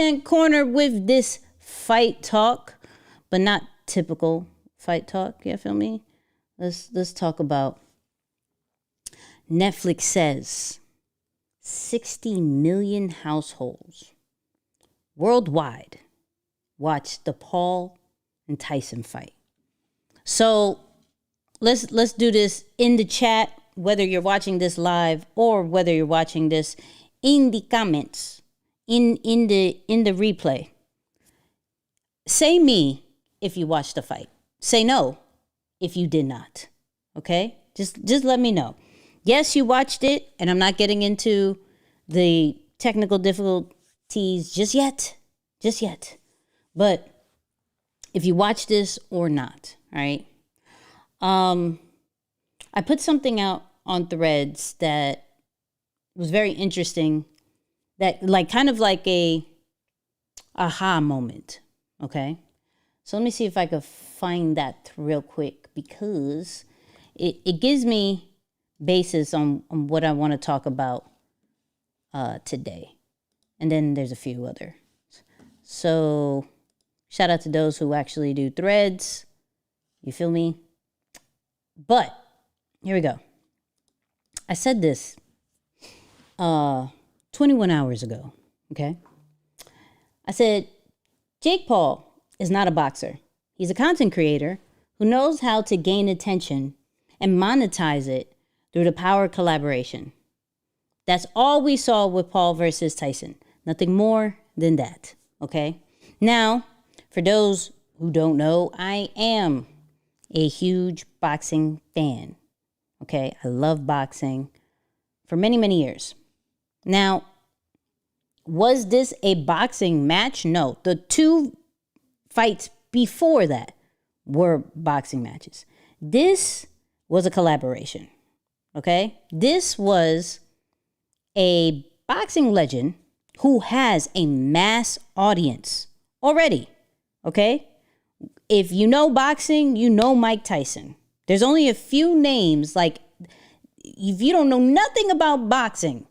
And corner with this fight talk, but not typical fight talk. You feel me? Let's talk about Netflix says 60 million households worldwide watch the Paul and Tyson fight. So let's do this in the chat, whether you're watching this live or whether you're watching this in the comments, in the replay. Say me if you watched the fight. Say no if you did not. Okay? Just let me know. Yes, you watched it, and I'm not getting into the technical difficulties just yet. But if you watch this or not, all right? I put something out on Threads that was very interesting, that kind of like a aha moment, okay? So let me see if I could find that real quick, because it gives me basis on what I want to talk about today. And then there's a few other. So shout out to those who actually do Threads. You feel me? But here we go. I said this 21 hours ago, okay? I said, Jake Paul is not a boxer. He's a content creator who knows how to gain attention and monetize it through the power of collaboration. That's all we saw with Paul versus Tyson. Nothing more than that, okay? Now, for those who don't know, I am a huge boxing fan, okay? I love boxing for many, many years. Now, was this a boxing match? No. The two fights before that were boxing matches. This was a collaboration, okay? This was a boxing legend who has a mass audience already, okay? If you know boxing, you know Mike Tyson. There's only a few names, like, if you don't know nothing about boxing,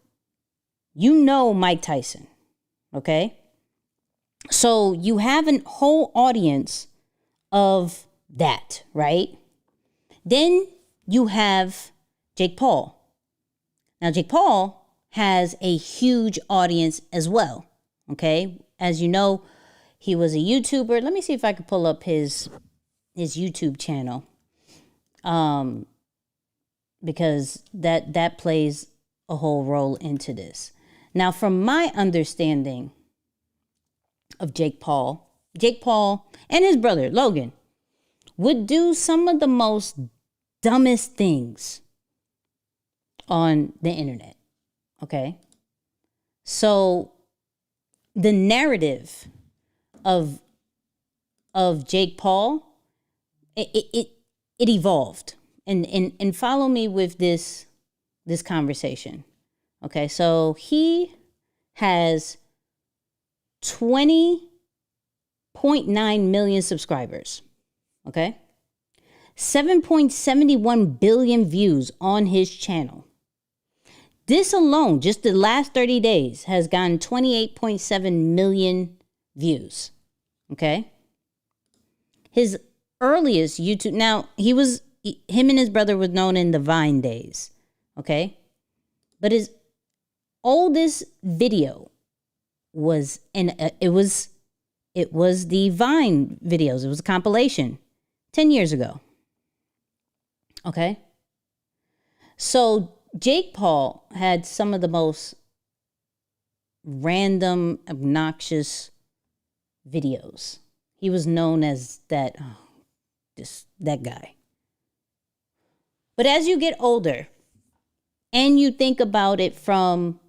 you know Mike Tyson, okay? So you have a whole audience of that, right? Then you have Jake Paul. Now, Jake Paul has a huge audience as well, okay? As you know, he was a YouTuber. Let me see if I could pull up his YouTube channel, because that plays a whole role into this. Now, from my understanding of Jake Paul and his brother, Logan, would do some of the most dumbest things on the internet, okay? So the narrative of Jake Paul, it evolved. And follow me with this conversation. Okay, so he has 20.9 million subscribers. Okay? 7.71 billion views on his channel. This alone, just the last 30 days, has gotten 28.7 million views. Okay? His earliest YouTube, now him and his brother was known in the Vine days. Okay? But his oldest video was, it was the Vine videos. It was a compilation 10 years ago. Okay? So Jake Paul had some of the most random, obnoxious videos. He was known as that guy. But as you get older and you think about it from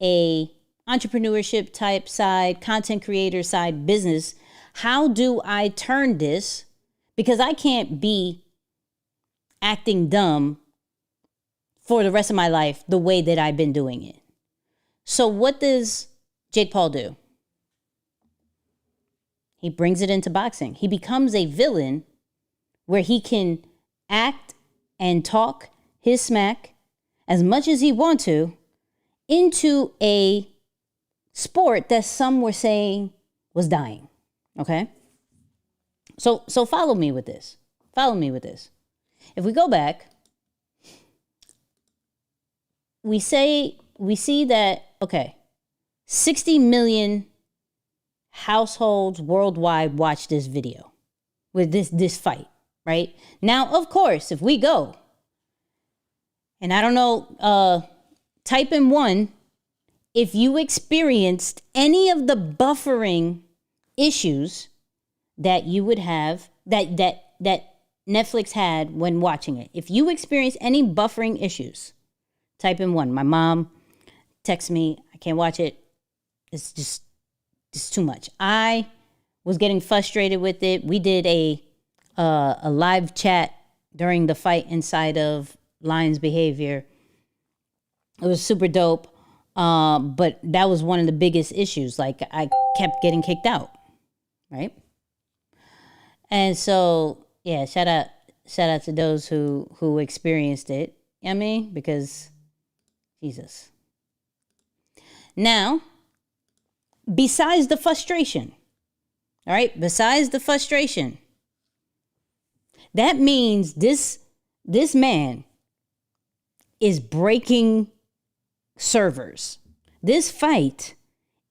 a entrepreneurship type side, content creator side, business, how do I turn this? Because I can't be acting dumb for the rest of my life the way that I've been doing it. So what does Jake Paul do? He brings it into boxing. He becomes a villain where he can act and talk his smack as much as he wants to into a sport that some were saying was dying. Okay? So follow me with this. Follow me with this. If we go back, we see that, okay, 60 million households worldwide watch this video with this fight, right? Now, of course, if we go, and I don't know, type in 1 if you experienced any of the buffering issues that you would have, that Netflix had when watching it. If you experience any buffering issues, type in 1. My mom texts me, I can't watch it. It's too much. I was getting frustrated with it. We did a live chat during the fight inside of Lion's Behavior. It was super dope. But that was one of the biggest issues. Like, I kept getting kicked out, right? And so, yeah, shout out to those who experienced it. You know what I mean? Because, Jesus. Now, besides the frustration, all right? Besides the frustration, that means this man is breaking servers. This fight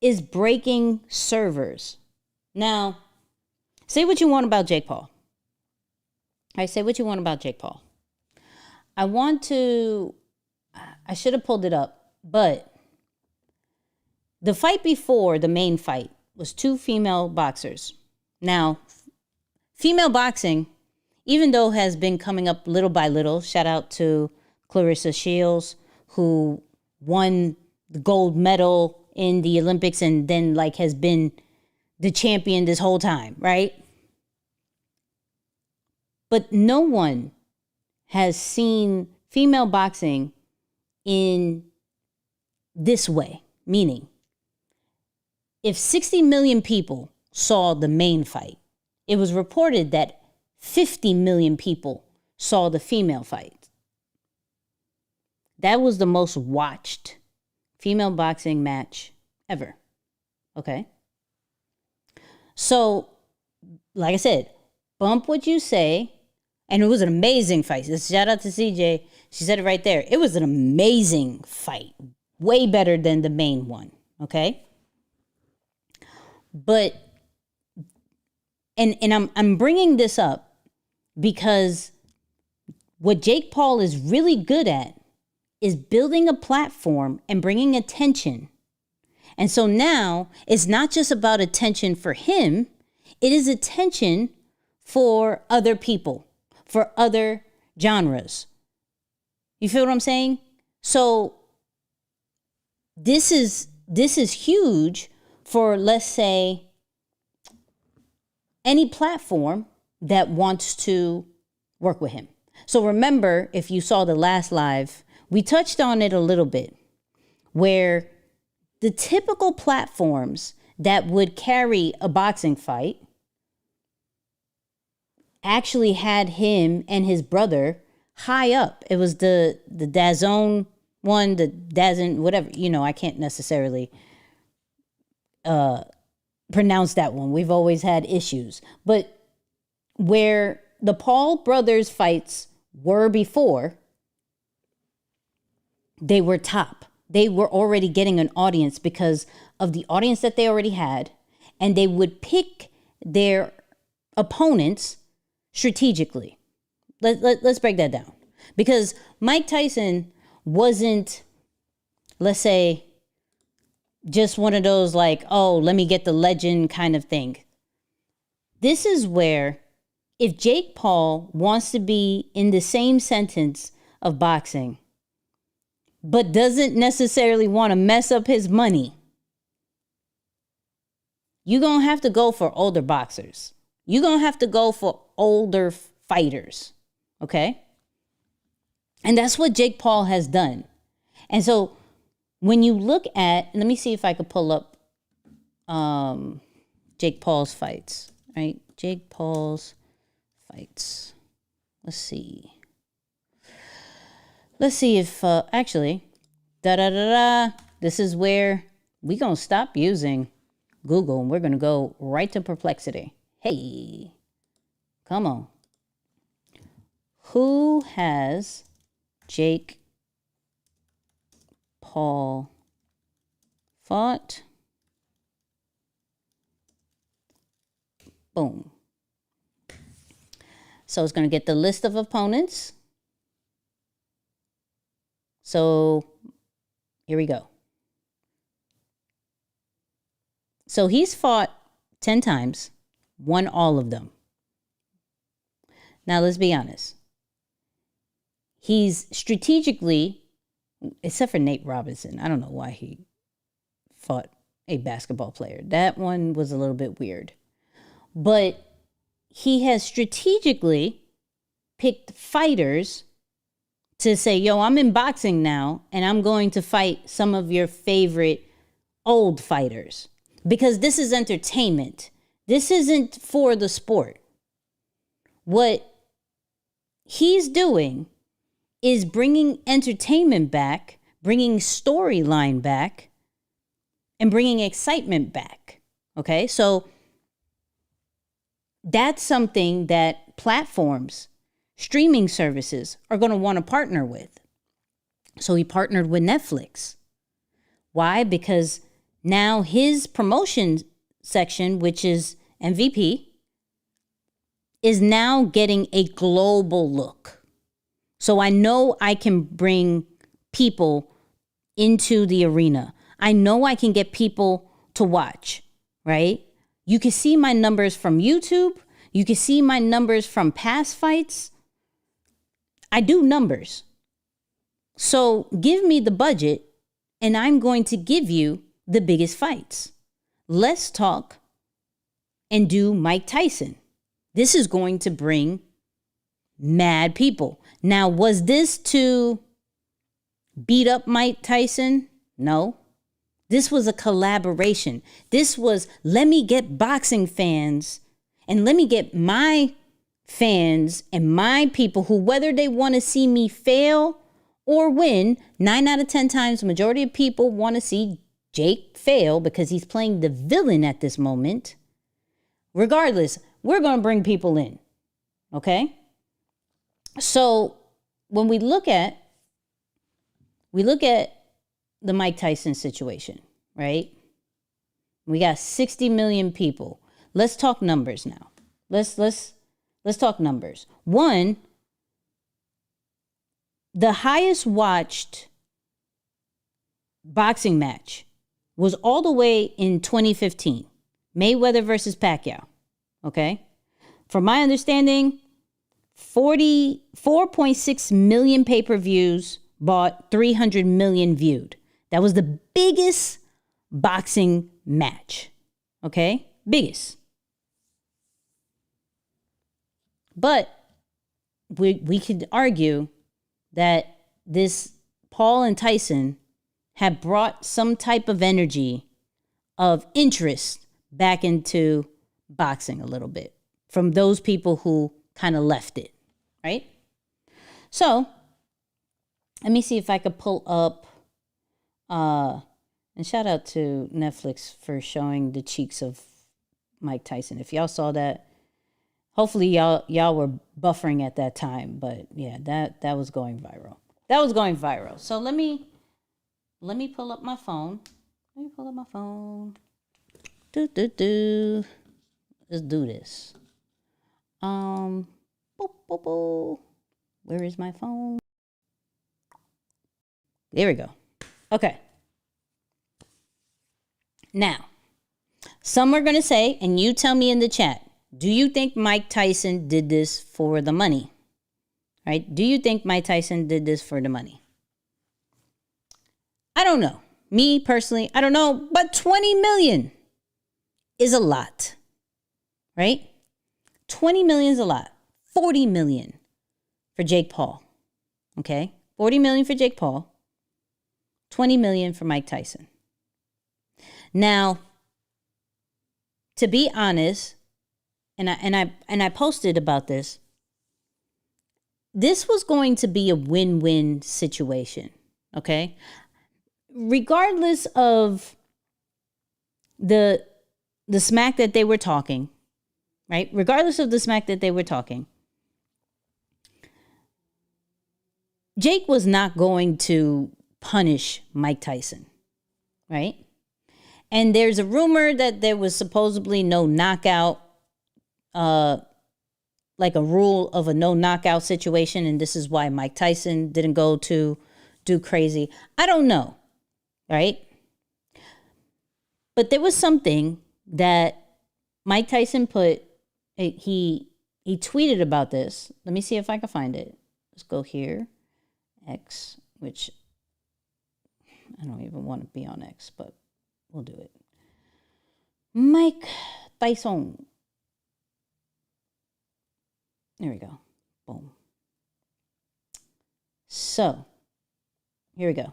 is breaking servers. Now, say what you want about Jake Paul. I say what you want about Jake Paul. I should have pulled it up, but the fight before the main fight was 2 female boxers. Now, female boxing, even though has been coming up little by little, shout out to Clarissa Shields, who won the gold medal in the Olympics and then has been the champion this whole time, right? But no one has seen female boxing in this way, meaning if 60 million people saw the main fight, it was reported that 50 million people saw the female fight. That was the most watched female boxing match ever. Okay? So, like I said, bump what you say. And it was an amazing fight. Shout out to CJ. She said it right there. It was an amazing fight. Way better than the main one. Okay? But, and I'm bringing this up because what Jake Paul is really good at is building a platform and bringing attention. And so now it's not just about attention for him. It is attention for other people, for other genres. You feel what I'm saying? So this is huge for, let's say, any platform that wants to work with him. So remember, if you saw the last live, we touched on it a little bit, where the typical platforms that would carry a boxing fight actually had him and his brother high up. It was the DAZN one, the DAZN, whatever, I can't necessarily pronounce that one. We've always had issues. But where the Paul brothers fights were before, they were top. They were already getting an audience because of the audience that they already had, and they would pick their opponents strategically. Let's break that down. Because Mike Tyson wasn't, let's say, just one of those let me get the legend kind of thing. This is where, if Jake Paul wants to be in the same sentence of boxing, but doesn't necessarily want to mess up his money, you're going to have to go for older boxers. You're going to have to go for older fighters, okay? And that's what Jake Paul has done. And so when you look at, let me see if I could pull up Jake Paul's fights, right? Jake Paul's fights. Let's see if, actually, this is where we're going to stop using Google and we're going to go right to Perplexity. Hey, come on. Who has Jake Paul fought? Boom. So it's going to get the list of opponents. So here we go. So he's fought 10 times, won all of them. Now let's be honest. He's strategically, except for Nate Robinson, I don't know why he fought a basketball player. That one was a little bit weird. But he has strategically picked fighters to say, yo, I'm in boxing now, and I'm going to fight some of your favorite old fighters. Because this is entertainment. This isn't for the sport. What he's doing is bringing entertainment back, bringing storyline back, and bringing excitement back. Okay, so that's something that platforms, streaming services are going to want to partner with. So he partnered with Netflix. Why? Because now his promotion section, which is MVP, is now getting a global look. So I know I can bring people into the arena. I know I can get people to watch, right? You can see my numbers from YouTube. You can see my numbers from past fights. I do numbers. So give me the budget and I'm going to give you the biggest fights. Let's talk and do Mike Tyson. This is going to bring mad people. Now, was this to beat up Mike Tyson? No. This was a collaboration. This was, let me get boxing fans and let me get my fans and my people who, whether they want to see me fail or win, 9 out of 10 times, the majority of people want to see Jake fail because he's playing the villain at this moment. Regardless, we're going to bring people in. Okay? So when we look at the Mike Tyson situation, right? We got 60 million people. Let's talk numbers now. Let's talk numbers. One, the highest watched boxing match was all the way in 2015. Mayweather versus Pacquiao. Okay? From my understanding, 4.6 million pay-per-views bought, 300 million viewed. That was the biggest boxing match. Okay? Biggest. But we could argue that this Paul and Tyson have brought some type of energy of interest back into boxing a little bit from those people who kind of left it, right? So let me see if I could pull up, and shout out to Netflix for showing the cheeks of Mike Tyson. If y'all saw that, hopefully y'all were buffering at that time, but yeah, that was going viral. That was going viral. So let me pull up my phone. Let me pull up my phone. Let's do this. Boop, boop, boop. Where is my phone? There we go. Okay. Now, some are going to say, and you tell me in the chat, do you think Mike Tyson did this for the money? Right? Do you think Mike Tyson did this for the money? I don't know. Me personally, I don't know, but 20 million is a lot. Right? 20 million is a lot. 40 million for Jake Paul. Okay? 40 million for Jake Paul. 20 million for Mike Tyson. Now, to be honest, and I posted about this. This was going to be a win-win situation, okay? Regardless of the smack that they were talking, right? Regardless of the smack that they were talking, Jake was not going to punish Mike Tyson, right? And there's a rumor that there was supposedly no knockout, like a rule of a no knockout situation. And this is why Mike Tyson didn't go to do crazy. I don't know, right? But there was something that Mike Tyson put, he tweeted about this. Let me see if I can find it. Let's go here. X, which I don't even want to be on X, but we'll do it. Mike Tyson. There we go. Boom. So, here we go.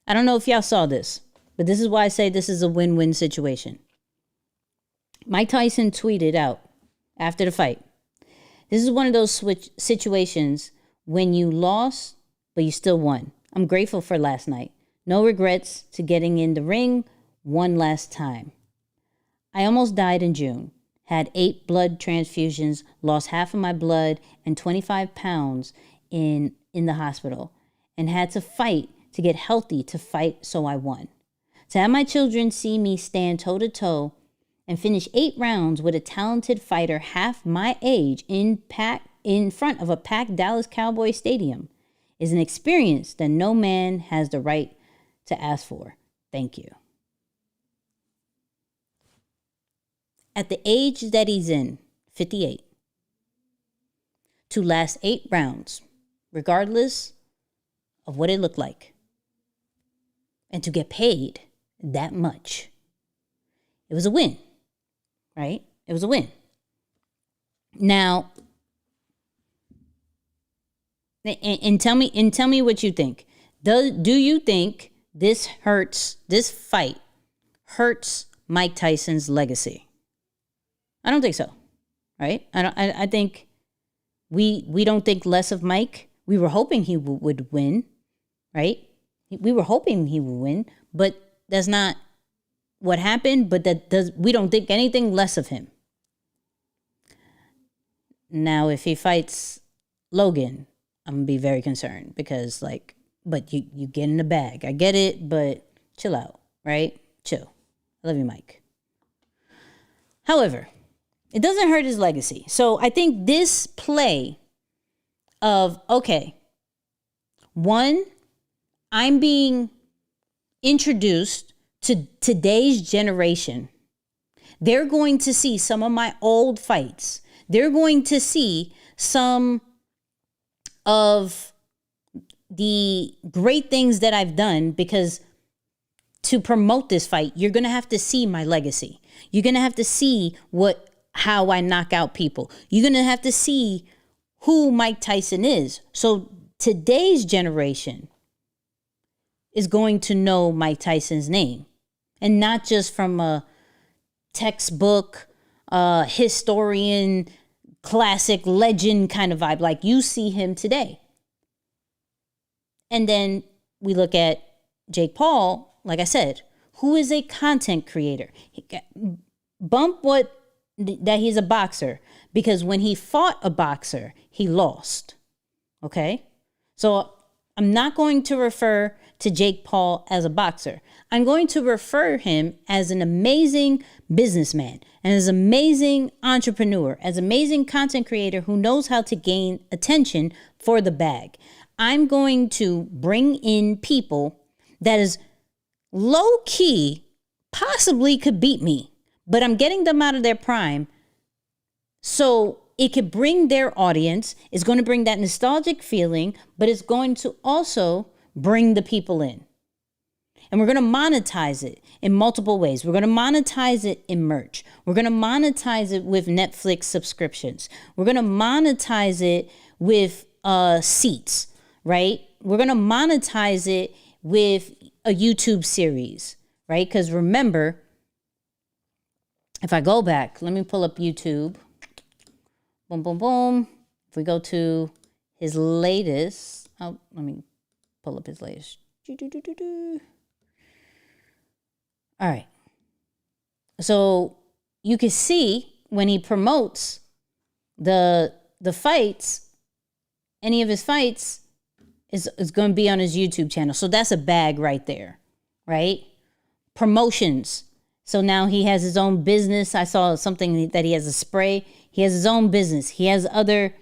I don't know if y'all saw this, but this is why I say this is a win-win situation. Mike Tyson tweeted out after the fight. This is one of those situations when you lost, but you still won. I'm grateful for last night. No regrets to getting in the ring one last time. I almost died in June. Had 8 blood transfusions, lost half of my blood and 25 pounds in the hospital, and had to fight to get healthy to fight, so I won. To have my children see me stand toe-to-toe and finish 8 rounds with a talented fighter half my age in front of a packed Dallas Cowboys stadium is an experience that no man has the right to ask for. Thank you. At the age that he's in, 58, to last 8 rounds, regardless of what it looked like, and to get paid that much, it was a win, right? It was a win. Now, and tell me what you think. Do you think this fight hurts Mike Tyson's legacy? I don't think so, right? I think we don't think less of Mike. We were hoping he would win, right? We were hoping he would win, but that's not what happened. But we don't think anything less of him. Now, if he fights Logan, I'm gonna be very concerned because, but you get in the bag. I get it, but chill out, right? Chill. I love you, Mike. However, it doesn't hurt his legacy. So I think this play of, okay, one, I'm being introduced to today's generation. They're going to see some of my old fights. They're going to see some of the great things that I've done, because to promote this fight, you're going to have to see my legacy. You're going to have to see how I knock out people. You're going to have to see who Mike Tyson is. So today's generation is going to know Mike Tyson's name, and not just from a textbook, historian, classic legend kind of vibe. Like, you see him today. And then we look at Jake Paul, like I said, who is a content creator. Bump that he's a boxer, because when he fought a boxer, he lost. Okay? So I'm not going to refer to Jake Paul as a boxer. I'm going to refer him as an amazing businessman and as an amazing entrepreneur, as an amazing content creator who knows how to gain attention for the bag. I'm going to bring in people that is low key, possibly could beat me, but I'm getting them out of their prime. So it could bring their audience. It's going to bring that nostalgic feeling, but it's going to also bring the people in. And we're going to monetize it in multiple ways. We're going to monetize it in merch. We're going to monetize it with Netflix subscriptions. We're going to monetize it with seats, right? We're going to monetize it with a YouTube series, right? Because remember, if I go back, let me pull up YouTube. Boom, boom, boom. If we go to his latest, let me pull up his latest. All right. So you can see when he promotes the fights, any of his fights is going to be on his YouTube channel. So that's a bag right there, right? Promotions. So now he has his own business. I saw something that he has a spray. He has his own business. He has other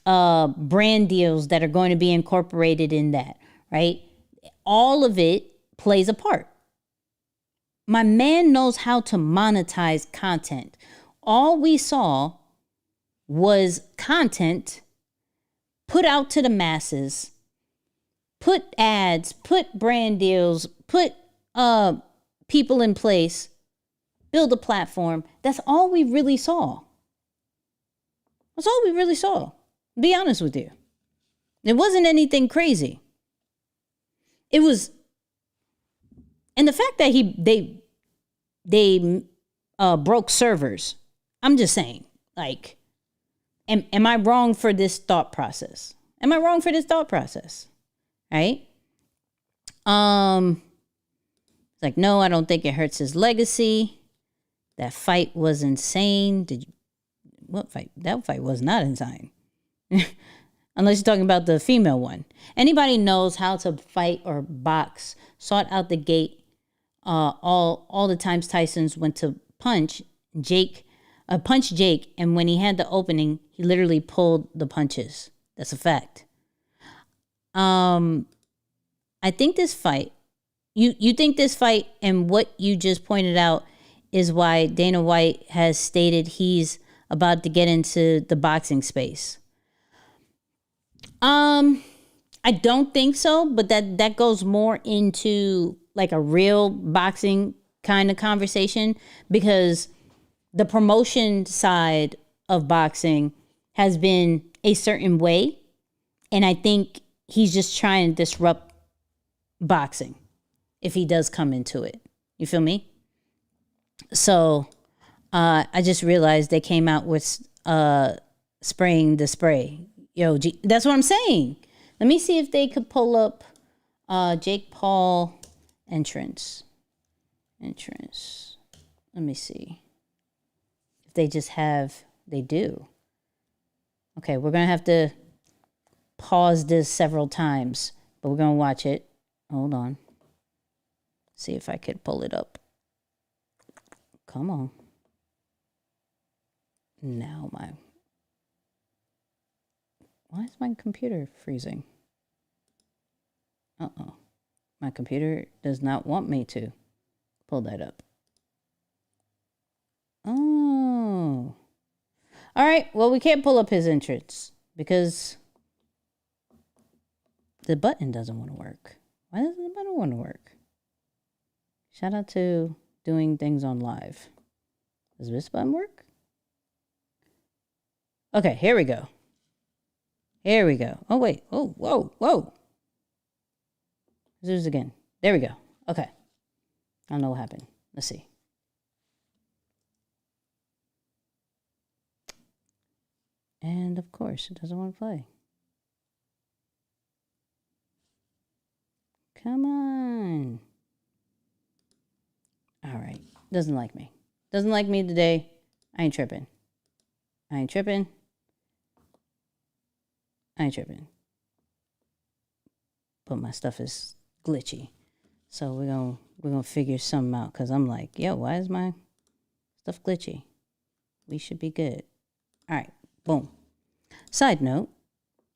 brand deals that are going to be incorporated in that, right? All of it plays a part. My man knows how to monetize content. All we saw was content put out to the masses, put ads, put brand deals, put people in place, build a platform. That's all we really saw. That's all we really saw. Be honest with you. It wasn't anything crazy. It was, and the fact that they broke servers. I'm just saying, like, am I wrong for this thought process? Am I wrong for this thought process? Right? Like, no, I don't think it hurts his legacy. That fight was insane. What fight? That fight was not insane. Unless you're talking about the female one. Anybody knows how to fight or box, sought out the gate. All the times Tyson's went to punch Jake, and when he had the opening, he literally pulled the punches. That's a fact. I think this fight, you think this fight and what you just pointed out is why Dana White has stated he's about to get into the boxing space. I don't think so, but that goes more into like a real boxing kind of conversation, because the promotion side of boxing has been a certain way. And I think he's just trying to disrupt boxing if he does come into it. You feel me? So I just realized they came out with spraying the spray. Yo, that's what I'm saying. Let me see if they could pull up Jake Paul entrance. Let me see if they just have. They do. Okay, we're gonna have to pause this several times, but we're gonna watch it. Hold on. See if I could pull it up. Come on. Now why is my computer freezing? Uh-oh. My computer does not want me to pull that up. Oh. All right. Well, we can't pull up his entrance because the button doesn't want to work. Why doesn't the button want to work? Shout out to doing things on live. Does this button work? Okay, here we go. Here we go. Oh, wait. Oh, whoa. Let's do this again. There we go. Okay. I don't know what happened. Let's see. And, of course, it doesn't want to play. Come on. All right. Doesn't like me. Doesn't like me today. I ain't tripping. But my stuff is glitchy. So we're gonna figure something out, because I'm like, yo, why is my stuff glitchy? We should be good. All right, boom. Side note,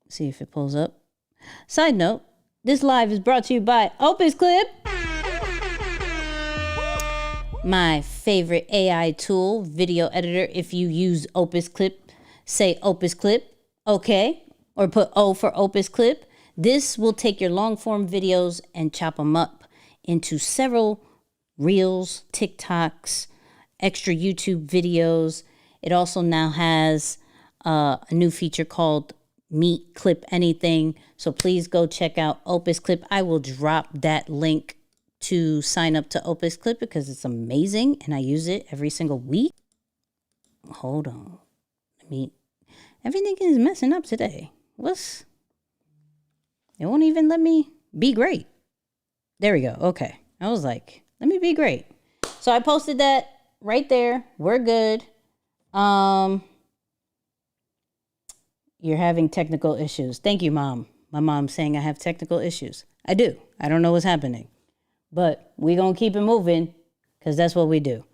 see if it pulls up. Side note, this live is brought to you by Opus Clip, my favorite AI tool, video editor. If you use Opus Clip, say Opus Clip, okay? Or put O for Opus Clip. This will take your long form videos and chop them up into several reels, TikToks, extra YouTube videos. It also now has a new feature called Meet Clip Anything. So please go check out Opus Clip. I will drop that link to sign up to Opus Clip because it's amazing and I use it every single week. Hold on. Everything is messing up today. It won't even let me be great. There we go. Okay. I was like, let me be great. So I posted that right there. We're good. You're having technical issues. Thank you, Mom. My mom's saying I have technical issues. I do. I don't know what's happening. But we're going to keep it moving because that's what we do.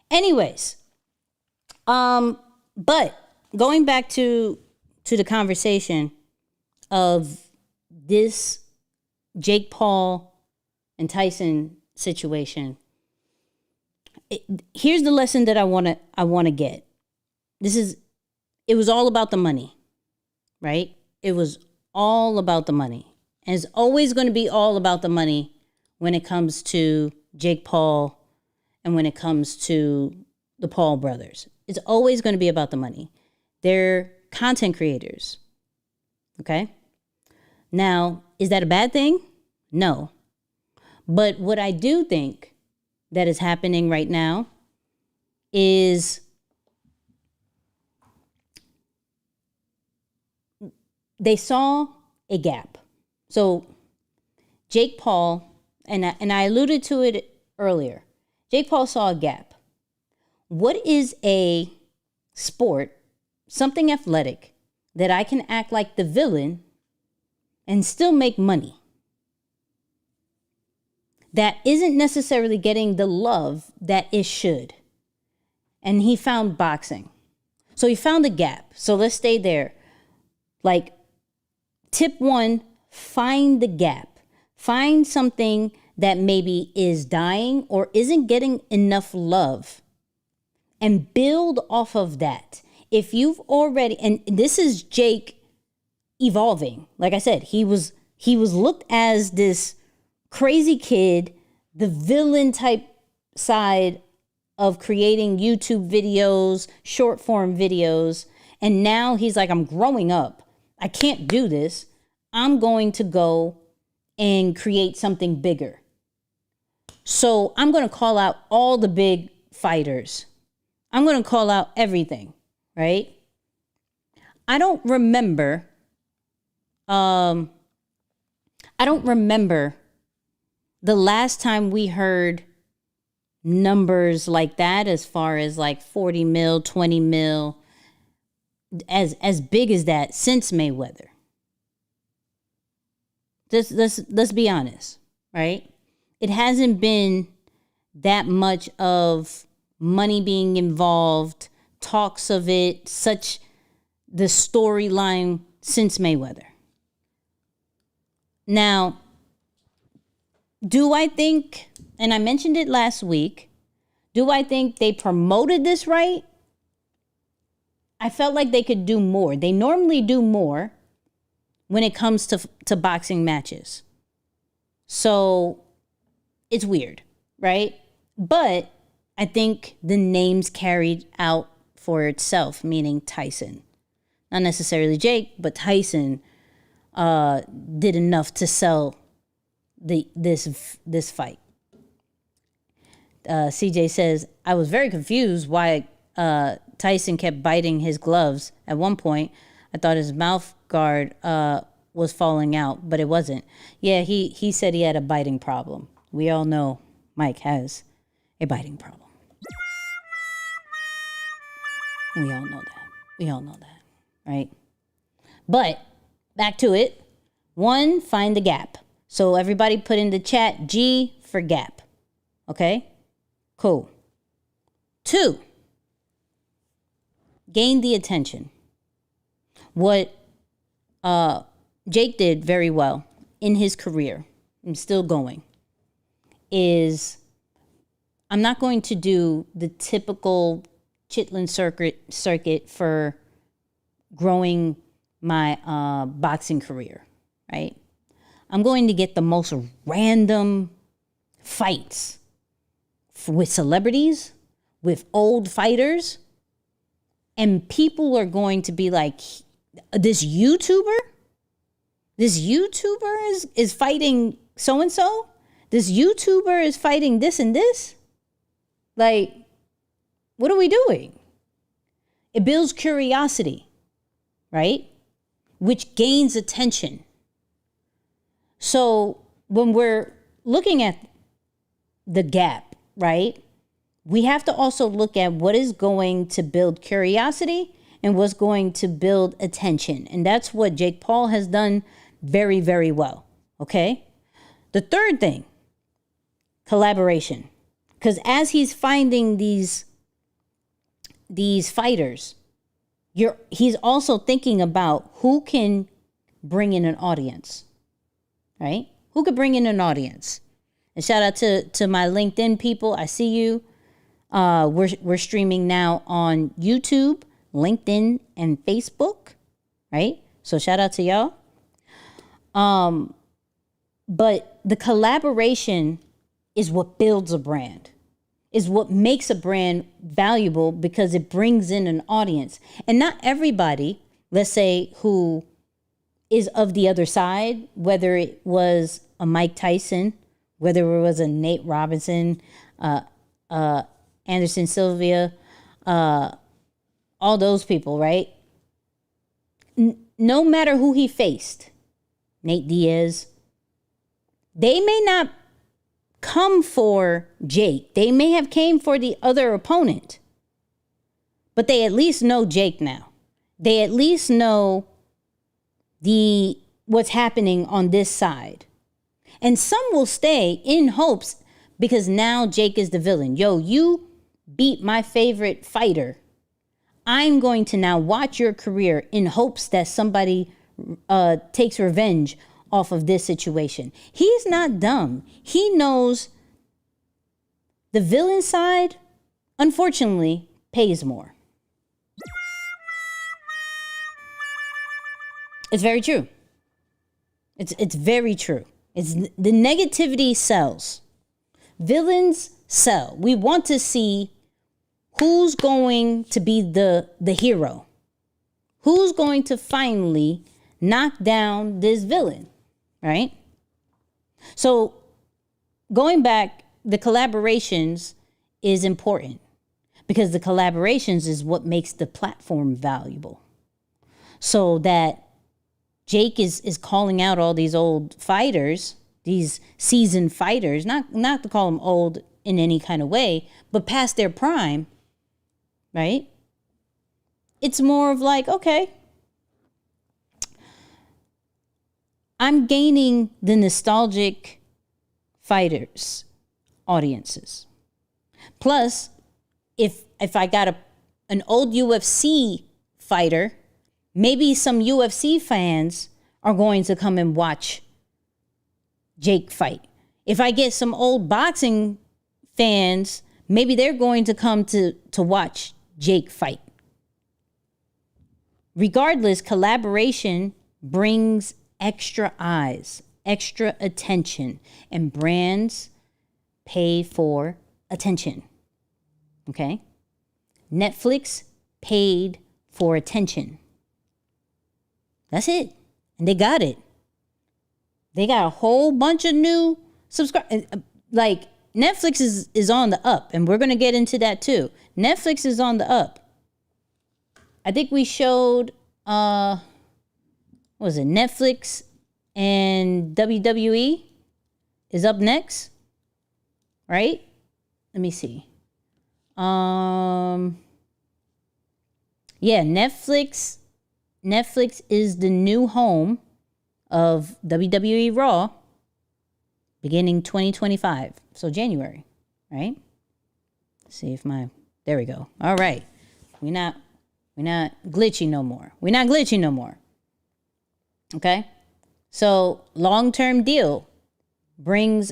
Anyways, but going back to the conversation of this Jake Paul and Tyson situation, here's the lesson that I want to get. It was all about the money, right? It was all about the money. And it's always going to be all about the money when it comes to Jake Paul and when it comes to the Paul brothers. It's always going to be about the money. They're content creators. Okay? Now, is that a bad thing? No. But what I do think that is happening right now is they saw a gap. So Jake Paul, and I alluded to it earlier, Jake Paul saw a gap. What is a sport, something athletic, that I can act like the villain and still make money? That isn't necessarily getting the love that it should. And he found boxing. So he found a gap. So let's stay there. Like, tip 1, find the gap. Find something that maybe is dying or isn't getting enough love and build off of that. If you've already, and this is Jake evolving. Like I said, he was looked as this crazy kid, the villain type side of creating YouTube videos, short form videos. And now he's like, I'm growing up. I can't do this. I'm going to go and create something bigger. So I'm going to call out all the big fighters. I'm going to call out everything, right? I don't remember the last time we heard numbers like that, as far as like 40 mil, 20 mil, as big as that since Mayweather. Let's be honest, right? It hasn't been that much of money being involved, talks of it, such the storyline since Mayweather. Now, do I think, and I mentioned it last week, do I think they promoted this right? I felt like they could do more. They normally do more when it comes to boxing matches. So it's weird, right? But I think the names carried out for itself, meaning Tyson. Not necessarily Jake, but Tyson did enough to sell this fight. CJ says, I was very confused why Tyson kept biting his gloves. At one point, I thought his mouth guard was falling out, but it wasn't. Yeah, he said he had a biting problem. We all know Mike has a biting problem. We all know that, right? But back to it. 1, find the gap. So everybody put in the chat G for gap. Okay? Cool. 2, gain the attention. What Jake did very well in his career, and still going, is I'm not going to do the typical Chitlin circuit for growing my boxing career, right? I'm going to get the most random fights with celebrities, with old fighters, and people are going to be like, this YouTuber is fighting so-and-so? This YouTuber is fighting this and this? Like, what are we doing? It builds curiosity, right? Which gains attention. So when we're looking at the gap, right? we have to also look at what is going to build curiosity and what's going to build attention. And that's what Jake Paul has done very, very well. Okay. The third thing, collaboration. Because as he's finding these fighters, he's also thinking about who can bring in an audience, right? Who could bring in an audience? And shout out to my LinkedIn people. I see you. We're streaming now on YouTube, LinkedIn, and Facebook, right? So shout out to y'all. But the collaboration is what builds a brand, is what makes a brand valuable because it brings in an audience. And not everybody, let's say, who is of the other side, whether it was a Mike Tyson, whether it was a Nate Robinson, Anderson Silva, all those people, right? No matter who he faced, Nate Diaz, they may not come for Jake. They may have came for the other opponent, but they at least know Jake now. They at least know what's happening on this side. And some will stay in hopes because now Jake is the villain. Yo, you beat my favorite fighter. I'm going to now watch your career in hopes that somebody takes revenge off of this situation. He's not dumb. He knows the villain side, unfortunately, pays more. It's very true. It's very true. It's the negativity sells. Villains sell. We want to see who's going to be the hero. Who's going to finally knock down this villain, right? So going back, the collaborations is important because the collaborations is what makes the platform valuable. So that Jake is calling out all these old fighters, these seasoned fighters, not to call them old in any kind of way, but past their prime, right? It's more of like, okay, I'm gaining the nostalgic fighters audiences. Plus, if I got an old UFC fighter, maybe some UFC fans are going to come and watch Jake fight. If I get some old boxing fans, maybe they're going to come to watch Jake fight. Regardless, collaboration brings extra eyes, extra attention, and brands pay for attention. Okay? Netflix paid for attention. That's it. And they got it. They got a whole bunch of new subscribers. Like, Netflix is on the up, and we're going to get into that too. Netflix is on the up. I think we showed, what was it, Netflix and WWE is up next, right? Let me see. Yeah, Netflix is the new home of WWE Raw beginning 2025. So January, right? Let's see if there we go. All right. We're not glitchy no more. We're not glitchy no more. Okay? So long-term deal brings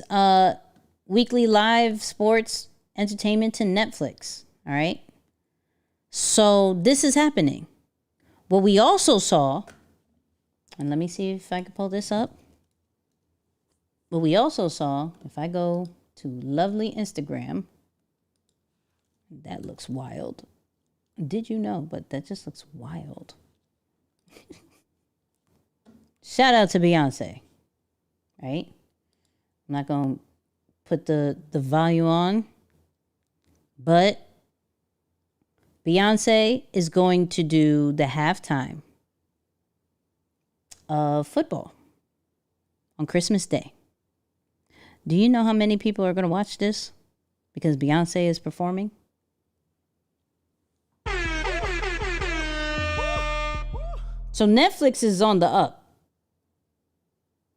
weekly live sports entertainment to Netflix. All right? So this is happening. What we also saw, and let me see if I can pull this up. What we also saw, if I go to lovely Instagram, that looks wild. Did you know? But that just looks wild. Shout out to Beyonce, right? I'm not going to put the volume on, but Beyonce is going to do the halftime of football on Christmas Day. Do you know how many people are going to watch this? because Beyonce is performing. So Netflix is on the up.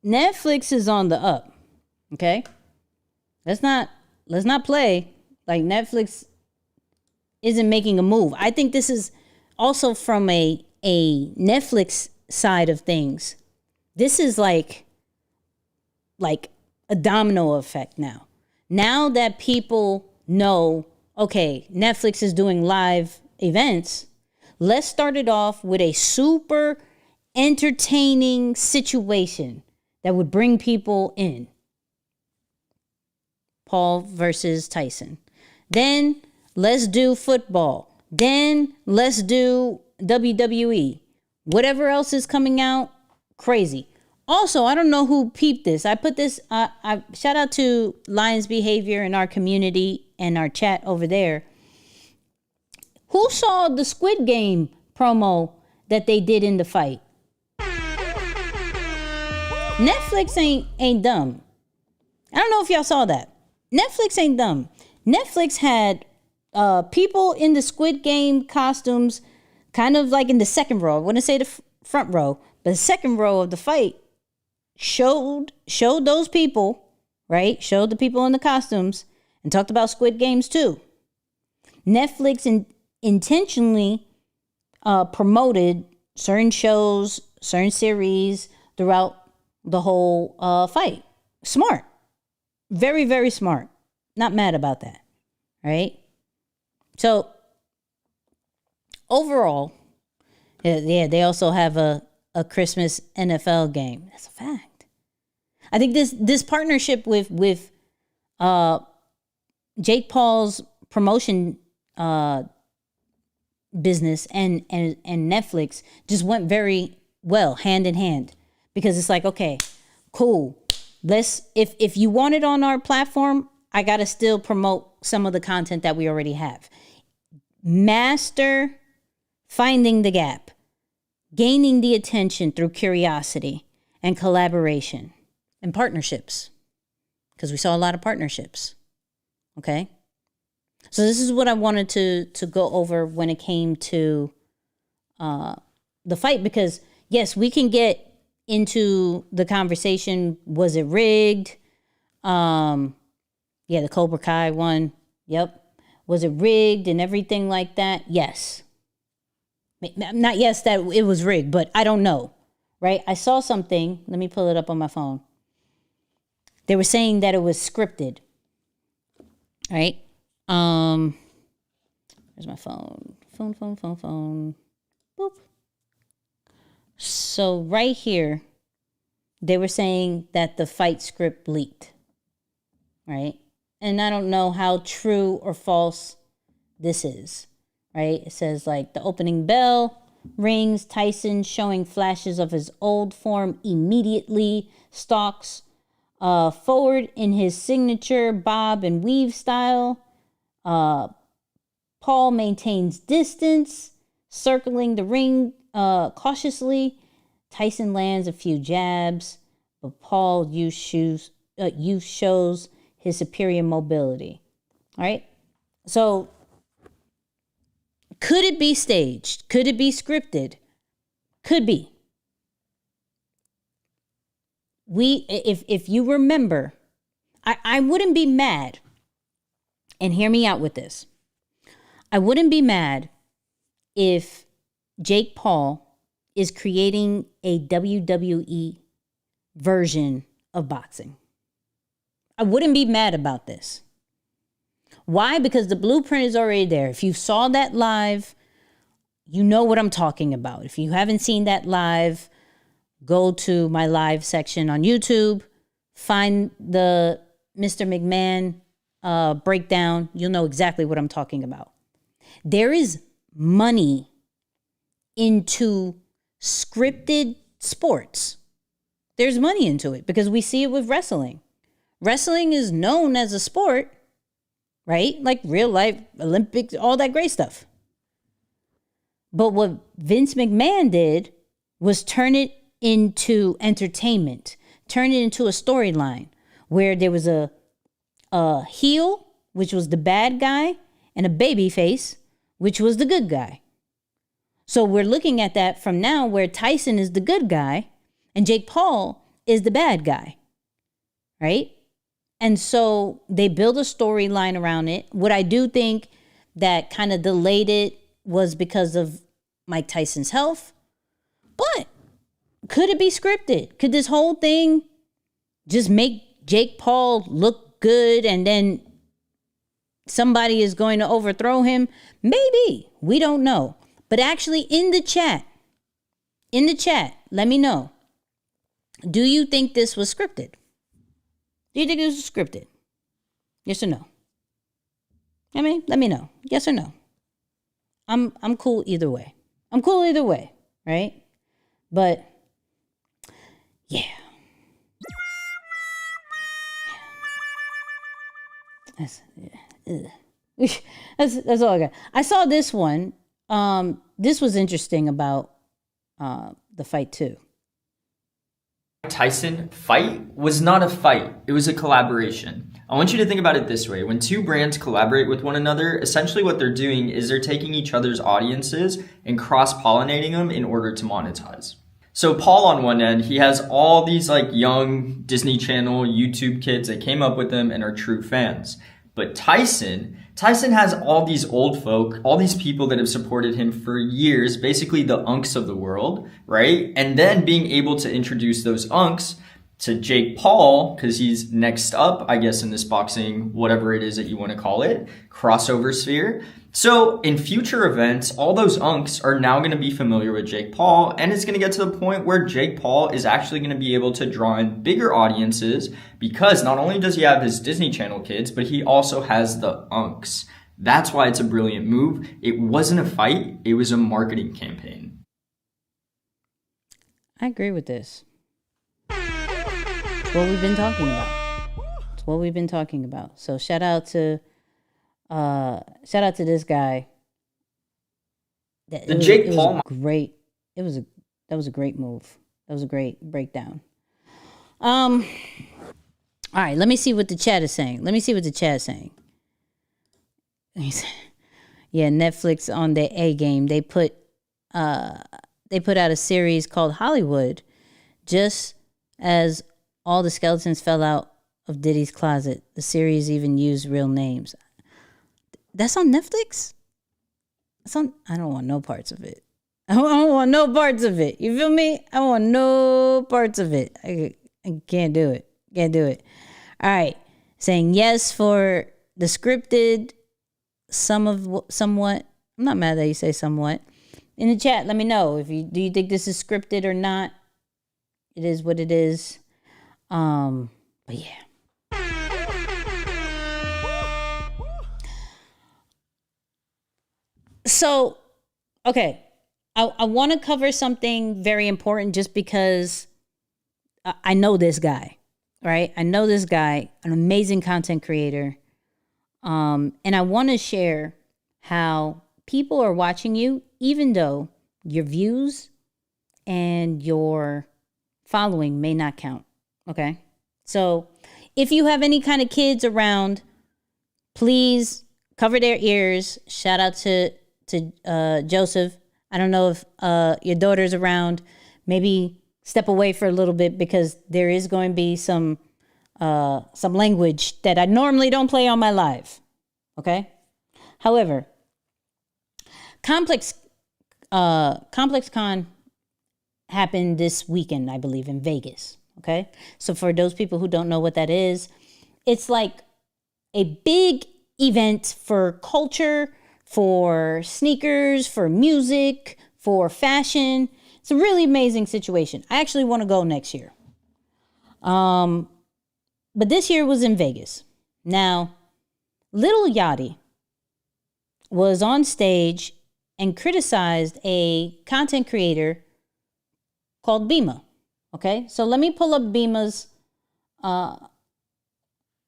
Netflix is on the up. Okay? Let's not play like Netflix isn't making a move. I think this is also from a Netflix side of things. This is like a domino effect now. Now that people know, okay, Netflix is doing live events, let's start it off with a super entertaining situation that would bring people in. Paul versus Tyson. Then let's do football. Then let's do WWE. Whatever else is coming out, crazy. Also, I don't know who peeped this. I put this, I shout out to Lions Behavior in our community and our chat over there. Who saw the Squid Game promo that they did in the fight? Netflix ain't dumb. I don't know if y'all saw that. Netflix ain't dumb. Netflix had people in the Squid Game costumes, kind of like in the second row. I wouldn't say the front row, but the second row of the fight showed those people, right? Showed the people in the costumes and talked about Squid Games too. Netflix intentionally promoted certain shows, certain series throughout the whole fight. Smart. Very, very smart. Not mad about that, right? So overall, yeah, they also have a Christmas NFL game. That's a fact. I think this partnership with Jake Paul's promotion business and Netflix just went very well hand in hand, because it's like, okay, cool. If you want it on our platform, I got to still promote some of the content that we already have. Master finding the gap, gaining the attention through curiosity and collaboration and partnerships, because we saw a lot of partnerships. Okay. So this is what I wanted to go over when it came to the fight, because yes, we can get into the conversation. Was it rigged? Yeah, the Cobra Kai one. Yep. Was it rigged and everything like that? Yes. Not yes that it was rigged, but I don't know, right? I saw something. Let me pull it up on my phone. They were saying that it was scripted, right? Where's my phone? Phone. Boop. So right here, they were saying that the fight script leaked, right? And I don't know how true or false this is, right? It says like the opening bell rings, Tyson showing flashes of his old form immediately stalks forward in his signature bob and weave style. Paul maintains distance, circling the ring cautiously. Tyson lands a few jabs, but Paul shows his superior mobility. All right. So could it be staged? Could it be scripted? Could be. If you remember, I wouldn't be mad, and hear me out with this. I wouldn't be mad if Jake Paul is creating a WWE version of boxing. I wouldn't be mad about this. Why? Because the blueprint is already there. If you saw that live, you know what I'm talking about. If you haven't seen that live, go to my live section on YouTube, find the Mr. McMahon breakdown. You'll know exactly what I'm talking about. There is money into scripted sports. There's money into it because we see it with wrestling. Wrestling is known as a sport, right? Like real life, Olympics, all that great stuff. But what Vince McMahon did was turn it into entertainment, turn it into a storyline where there was a heel which was the bad guy, and a baby face, which was the good guy. So we're looking at that from now where Tyson is the good guy and Jake Paul is the bad guy, right? And so they build a storyline around it. What I do think that kind of delayed it was because of Mike Tyson's health. But could it be scripted? Could this whole thing just make Jake Paul look good and then somebody is going to overthrow him? Maybe. We don't know. But actually in the chat, let me know. Do you think this was scripted? Do you think this was scripted? Yes or no? I mean, let me know. Yes or no? I'm cool either way. I'm cool either way, right? But yeah. That's all I got. I saw this one. This was interesting about the fight too. Tyson fight was not a fight. It was a collaboration. I want you to think about it this way. When two brands collaborate with one another, essentially what they're doing is they're taking each other's audiences and cross-pollinating them in order to monetize. So Paul on one end, he has all these like young Disney Channel YouTube kids that came up with him and are true fans. But Tyson has all these old folk, all these people that have supported him for years, basically the unks of the world, right? And then being able to introduce those unks to Jake Paul, because he's next up, I guess, in this boxing, whatever it is that you want to call it, crossover sphere. So in future events, all those unks are now going to be familiar with Jake Paul, and it's going to get to the point where Jake Paul is actually going to be able to draw in bigger audiences because not only does he have his Disney Channel kids, but he also has the unks. That's why it's a brilliant move. It wasn't a fight. It was a marketing campaign. I agree with this. It's what we've been talking about. It's what we've been talking about. So shout out to this guy. Jake Paul. Great. That was a great move. That was a great breakdown. All right, let me see what the chat is saying. Yeah, Netflix on their A game. They put out a series called Hollywood, just as all the skeletons fell out of Diddy's closet. The series even used real names. That's on Netflix? I don't want no parts of it. I don't want no parts of it. You feel me? I want no parts of it. I can't do it. All right. Saying yes for the scripted, somewhat. I'm not mad that you say somewhat. In the chat, let me know do you think this is scripted or not? It is what it is. But yeah. So, okay, I want to cover something very important just because I know this guy, right? I know this guy, an amazing content creator. And I want to share how people are watching you, even though your views and your following may not count, okay? So if you have any kind of kids around, please cover their ears. Shout out to Joseph. I don't know if your daughter's around. Maybe step away for a little bit because there is going to be some language that I normally don't play on my live. Okay. However, Complex Con happened this weekend, I believe, in Vegas. Okay. So for those people who don't know what that is, it's like a big event for culture, for sneakers, for music, for fashion. It's a really amazing situation. I actually want to go next year. But this year was in Vegas. Now, Lil Yachty was on stage and criticized a content creator called Bima. Okay, so let me pull up Bima's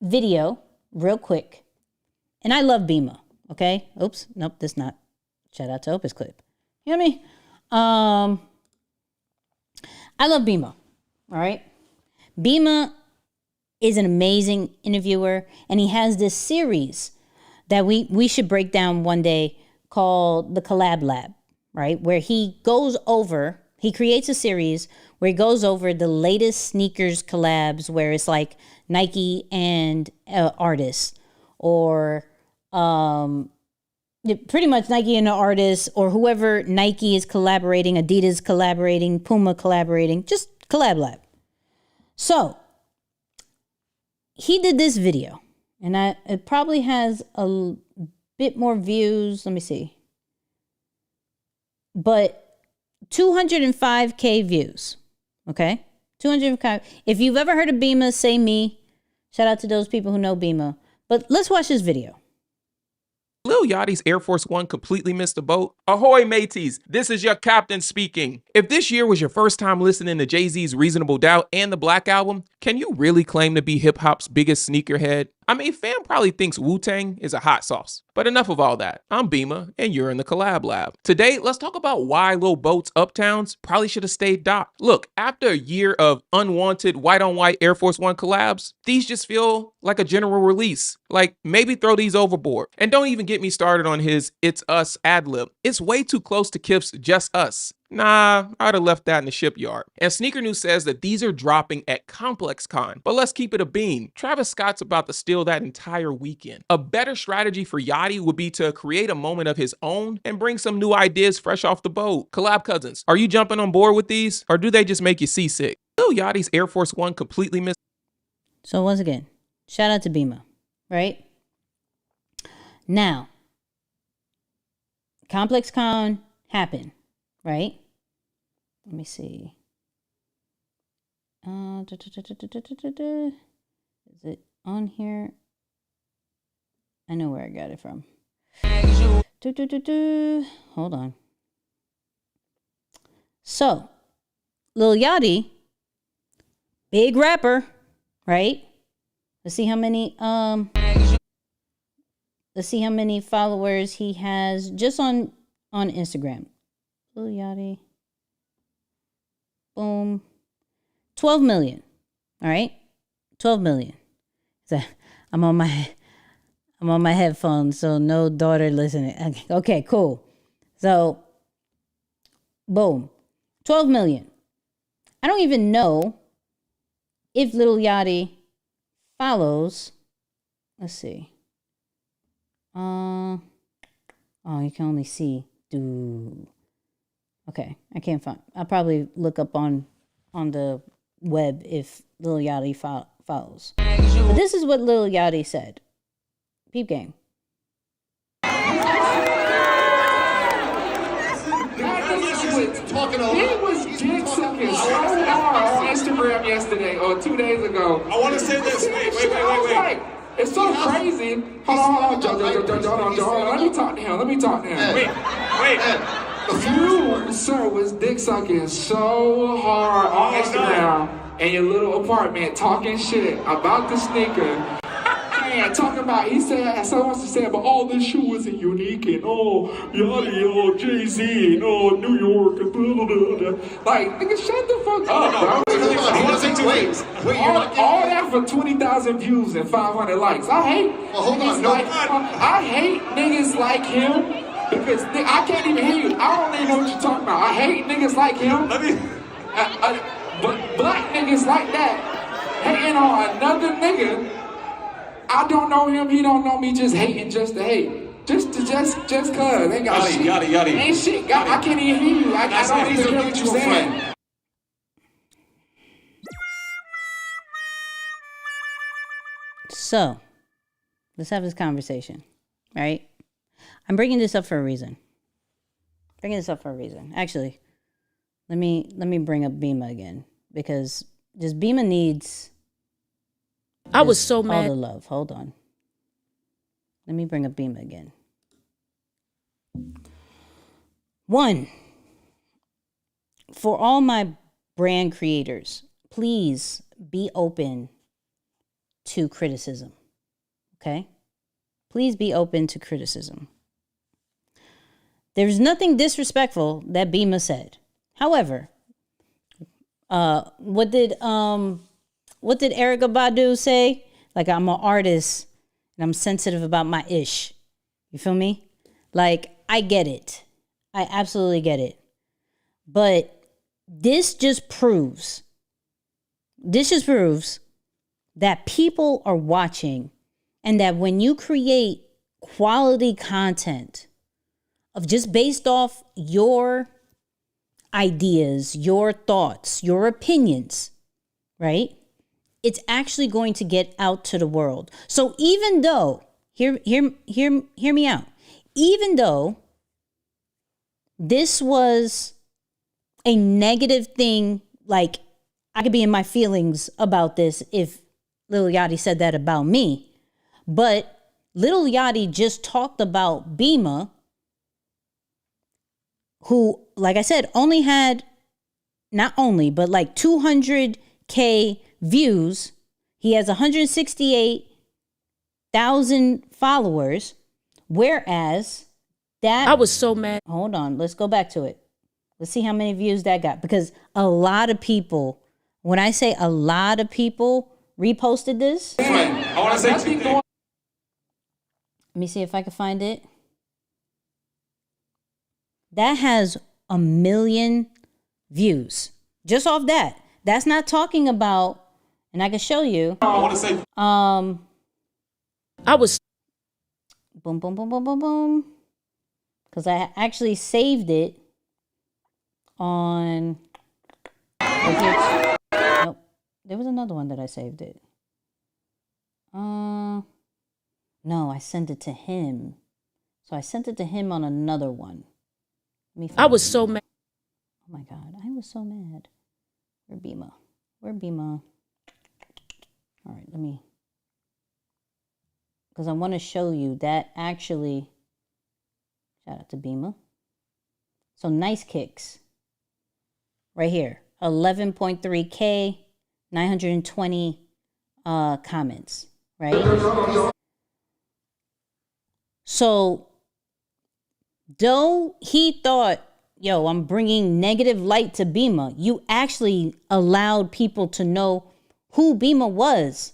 video real quick. And I love Bima. Okay. Oops. Nope. That's not. Shout out to Opus Clip. You know what I mean? I love Bima. All right. Bima is an amazing interviewer, and he has this series that we should break down one day called the Collab Lab, right? Where he creates a series where he goes over the latest sneakers collabs, where it's like Nike and artists, or pretty much Nike and an artist, or whoever Nike is collaborating, Adidas collaborating, Puma collaborating, just Collab Lab. So he did this video, and it probably has a bit more views. Let me see. But 205K views. Okay? 205. If you've ever heard of Bima, say me. Shout out to those people who know Bima. But let's watch this video. Lil Yachty's Air Force One completely missed the boat. Ahoy, mateys, this is your captain speaking. If this year was your first time listening to Jay-Z's Reasonable Doubt and the Black Album, can you really claim to be hip-hop's biggest sneakerhead? I mean, fam probably thinks Wu-Tang is a hot sauce. But enough of all that. I'm Bima, and you're in the Collab Lab. Today, let's talk about why Lil Boat's Uptowns probably should have stayed docked. Look, after a year of unwanted white-on-white Air Force One collabs, these just feel like a general release. Like, maybe throw these overboard. And don't even get me started on his It's Us ad-lib. It's way too close to Kip's Just Us. Nah, I'd have left that in the shipyard. And Sneaker News says that these are dropping at Complex Con. But let's keep it a bean. Travis Scott's about to steal that entire weekend. A better strategy for Yachty would be to create a moment of his own and bring some new ideas fresh off the boat. Collab cousins, are you jumping on board with these? Or do they just make you seasick? Lil Yachty's Air Force One completely missed. So once again, shout out to Bima, right? Now, Complex Con happened, right? Let me see. Is it on here? I know where I got it from. Hold on. So, Lil Yachty, big rapper, right? Let's see how many followers he has just on Instagram. Lil Yachty. Boom. 12 million. All right? 12 million. So I'm on my headphones, so no daughter listening. Okay, cool. So boom. 12 million. I don't even know if Lil Yachty follows. Let's see. Oh, you can only see. Okay, I can't find. I'll probably look up on the web if Lil Yachty follows. But this is what Lil Yachty said. Peep game. He was dick sucking so hard on Instagram yesterday or 2 days ago. I want to say this. Wait. It's so crazy. Hold on. Let me talk to him. Wait. You, sir, was dick sucking so hard on Instagram in your little apartment, talking shit about the sneaker. And talking about, he said, someone wants to say, but all this shoe isn't unique, and Yachty, Jay-Z, and New York, and blah, blah, blah. Like, nigga, shut the fuck up, bro. Wait, all that for 20,000 views and 500 likes. I hate I hate niggas like him. Because I can't even hear you. I don't even know what you're talking about. I hate niggas like him. But black niggas like that hating on another nigga. I don't know him. He don't know me. Just hating just to hate. Just cause. Ain't got shit. Yachty. Ain't shit. I can't even hear you. I don't even hear what you're saying. So, let's have this conversation, right? I'm bringing this up for a reason. Actually, let me bring up Bima again, because just Bima needs. I was so mad. All the love. Hold on. Let me bring up Bima again. One, for all my brand creators, please be open to criticism. Okay? Please be open to criticism. There's nothing disrespectful that Bima said. However, what did Erykah Badu say? Like, I'm an artist and I'm sensitive about my ish. You feel me? Like, I get it. I absolutely get it. But this just proves that people are watching, and that when you create quality content of just based off your ideas, your thoughts, your opinions, right? It's actually going to get out to the world. So even though, hear me out. Even though this was a negative thing, like I could be in my feelings about this if Lil Yachty said that about me, but Lil Yachty just talked about Bima, who, like I said, only had, not only, but like 200K views. He has 168,000 followers, whereas that, I was so mad. hold on, let's go back to it. Let's see how many views that got, because a lot of people, when I say a lot of people reposted this. I want to say two things. Let me see if I can find it. That has 1 million views just off that. That's not talking about, and I can show you. I want to say I was Boom, boom, boom, boom, boom, boom. Because I actually saved it on. Nope. There was another one that I saved it. No, I sent it to him. So I sent it to him on another one. Let me I find was it. so mad. Oh my God, I was so mad. Where Bima? All right, let me. Because I want to show you that actually. Shout out to Bima. So nice kicks. Right here. 11.3K, 920 comments. Right? So, though he thought, yo, I'm bringing negative light to Bima, you actually allowed people to know who Bima was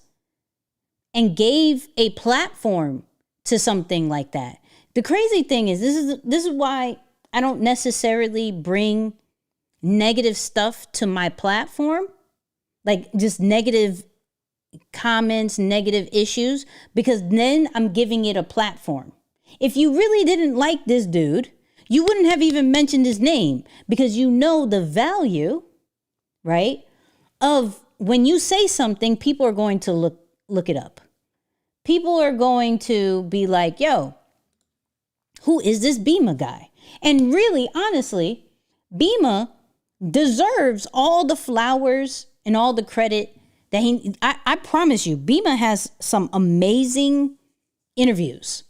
and gave a platform to something like that. The crazy thing is, this is why I don't necessarily bring negative stuff to my platform, like just negative comments, negative issues, because then I'm giving it a platform. If you really didn't like this dude, you wouldn't have even mentioned his name, because you know the value, right, of when you say something, people are going to look it up. People are going to be like, yo, who is this Bima guy? And really, honestly, Bima deserves all the flowers and all the credit that I promise you, Bima has some amazing interviews.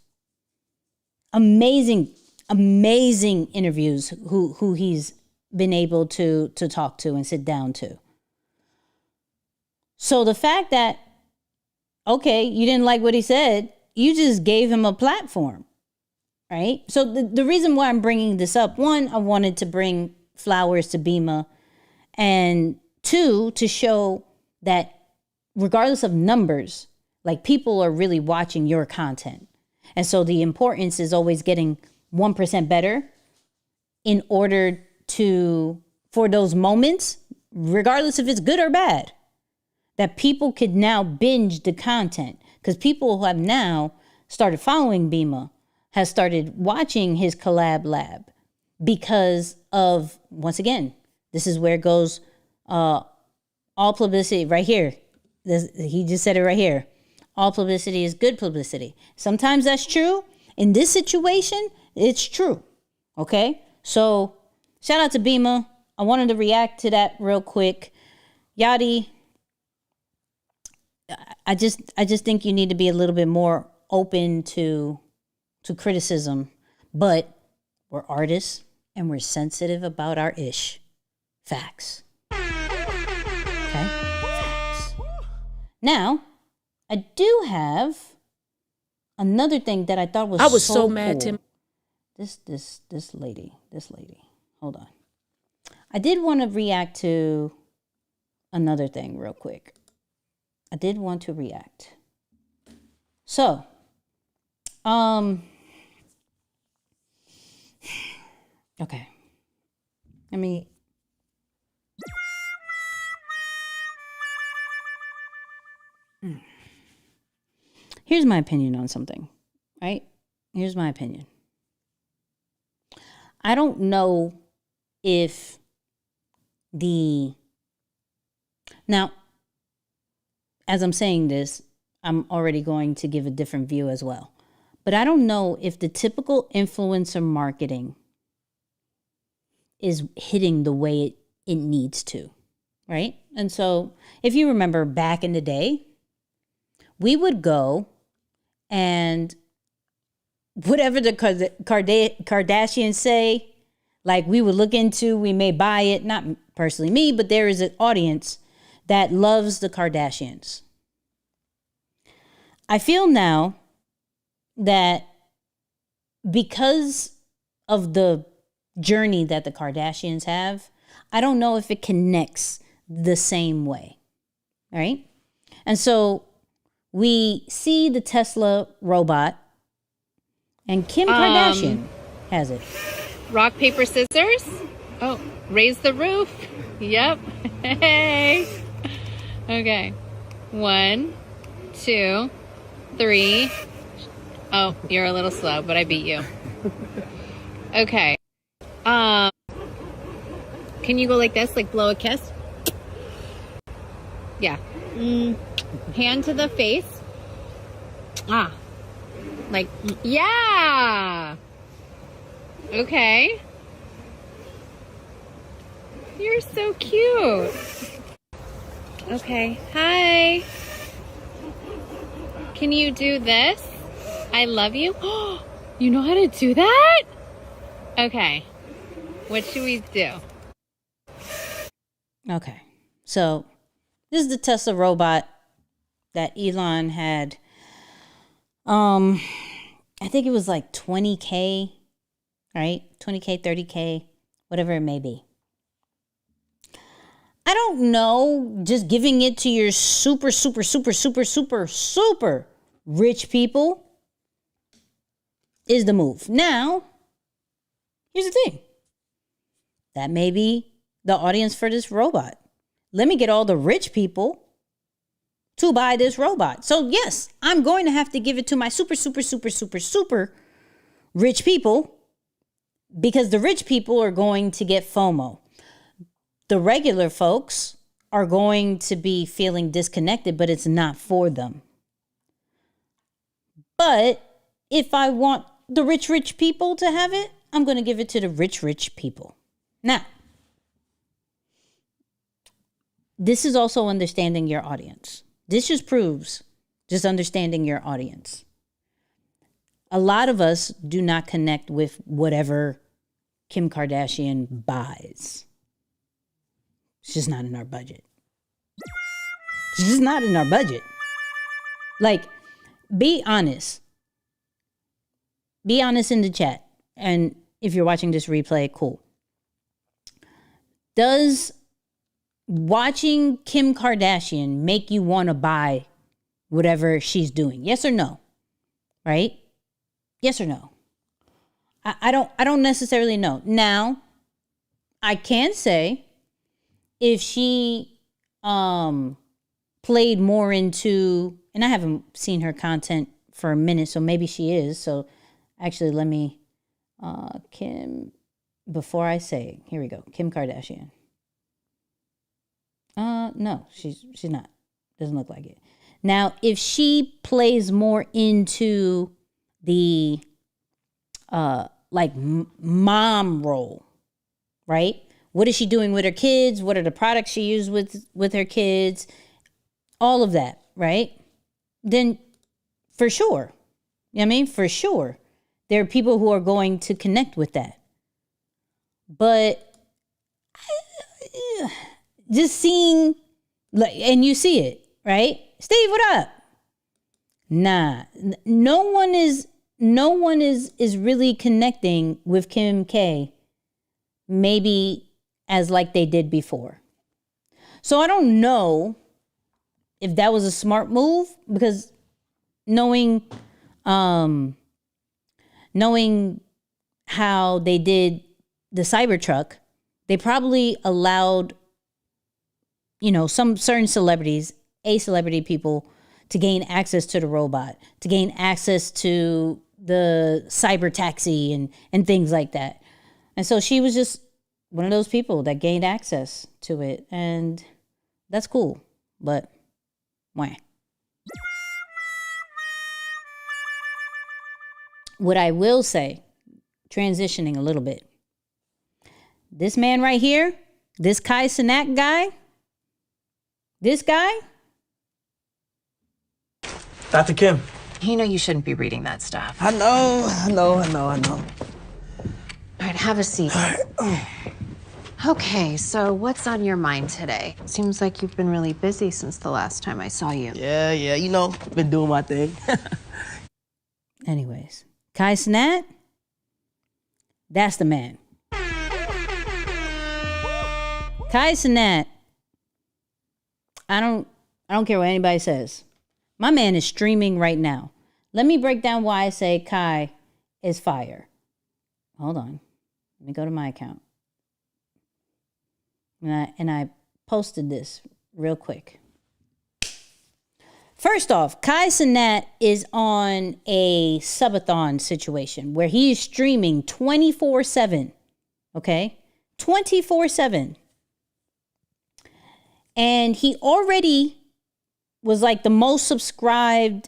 Amazing interviews who he's been able to talk to and sit down to. So the fact that, okay, you didn't like what he said, you just gave him a platform, right? So the reason why I'm bringing this up, one, I wanted to bring flowers to Bima, and two, to show that regardless of numbers, like, people are really watching your content. And so the importance is always getting 1% better in order for those moments, regardless if it's good or bad, that people could now binge the content, because people who have now started following Bima has started watching his collab lab because of, once again, this is where it goes, all publicity right here. He just said it right here. All publicity is good publicity. Sometimes that's true. In this situation, it's true. Okay? So shout out to Bima. I wanted to react to that real quick. Yachty, I just think you need to be a little bit more open to criticism, but we're artists and we're sensitive about our ish. Facts. Okay? Facts. Now, I do have another thing that I thought was I was so mad, cool. Tim. This lady. Hold on. I did want to react to another thing real quick. I did want to react. So, Okay. I mean, here's my opinion on something, right? Here's my opinion. I don't know if now, as I'm saying this, I'm already going to give a different view as well. But I don't know if the typical influencer marketing is hitting the way it needs to, right? And so if you remember back in the day, we would go and whatever the Kardashians say, like we would look into, we may buy it, not personally me, but there is an audience that loves the Kardashians. I feel now that because of the journey that the Kardashians have, I don't know if it connects the same way, right? And so we see the Tesla robot, and Kim Kardashian has it. Rock, paper, scissors. Oh, raise the roof. Yep. Hey. Okay. 1, 2, 3. Oh, you're a little slow, but I beat you. Okay. Can you go like this, like blow a kiss? Yeah. Hand to the face. Like, yeah. Okay. You're so cute. Okay. Hi. Can you do this? I love you. You know how to do that? Okay. What should we do? Okay. So this is the Tesla robot that Elon had. I think it was like 20K, right? 20K, 30K, whatever it may be. I don't know, just giving it to your super rich people is the move. Now, here's the thing. That may be the audience for this robot. Let me get all the rich people to buy this robot. So yes, I'm going to have to give it to my super rich people, because the rich people are going to get FOMO. The regular folks are going to be feeling disconnected, but it's not for them. But if I want the rich people to have it, I'm going to give it to the rich people. Now, this is also understanding your audience. This just proves just understanding your audience. A lot of us do not connect with whatever Kim Kardashian buys. It's just not in our budget. It's just not in our budget. Like, be honest. Be honest in the chat. And if you're watching this replay, cool. Does watching Kim Kardashian make you want to buy whatever she's doing? Yes or no? Right? Yes or no? I don't necessarily know. Now, I can say if she played more into, and I haven't seen her content for a minute, so maybe she is. So actually, let me, Kim, before I say, here we go, Kim Kardashian. No, she's not. Doesn't look like it. Now, if she plays more into the mom role, right? What is she doing with her kids? What are the products she used with her kids? All of that, right? Then for sure, you know what I mean? For sure, there are people who are going to connect with that. But just seeing, like, and you see it, right? Steve, what up? Nah, no one is really connecting with Kim K, maybe as like they did before. So I don't know if that was a smart move, because knowing how they did the Cybertruck, they probably allowed, some certain celebrities, celebrity people, to gain access to the robot, to gain access to the cyber taxi and things like that. And so she was just one of those people that gained access to it. And that's cool. But why? What I will say, transitioning a little bit, this man right here, this Tyson-Paul guy, this guy, Dr. Kim. You know you shouldn't be reading that stuff. I know. All right, have a seat. Okay, so what's on your mind today? Seems like you've been really busy since the last time I saw you. Yeah, been doing my thing. Anyways, Tyson-Paul, that's the man. Tyson-Paul, I don't care what anybody says. My man is streaming right now. Let me break down why I say Kai is fire. Hold on. Let me go to my account. And I posted this real quick. First off, Tyson-Paul is on a subathon situation where he is streaming 24/7. Okay? 24/7. And he already was like the most subscribed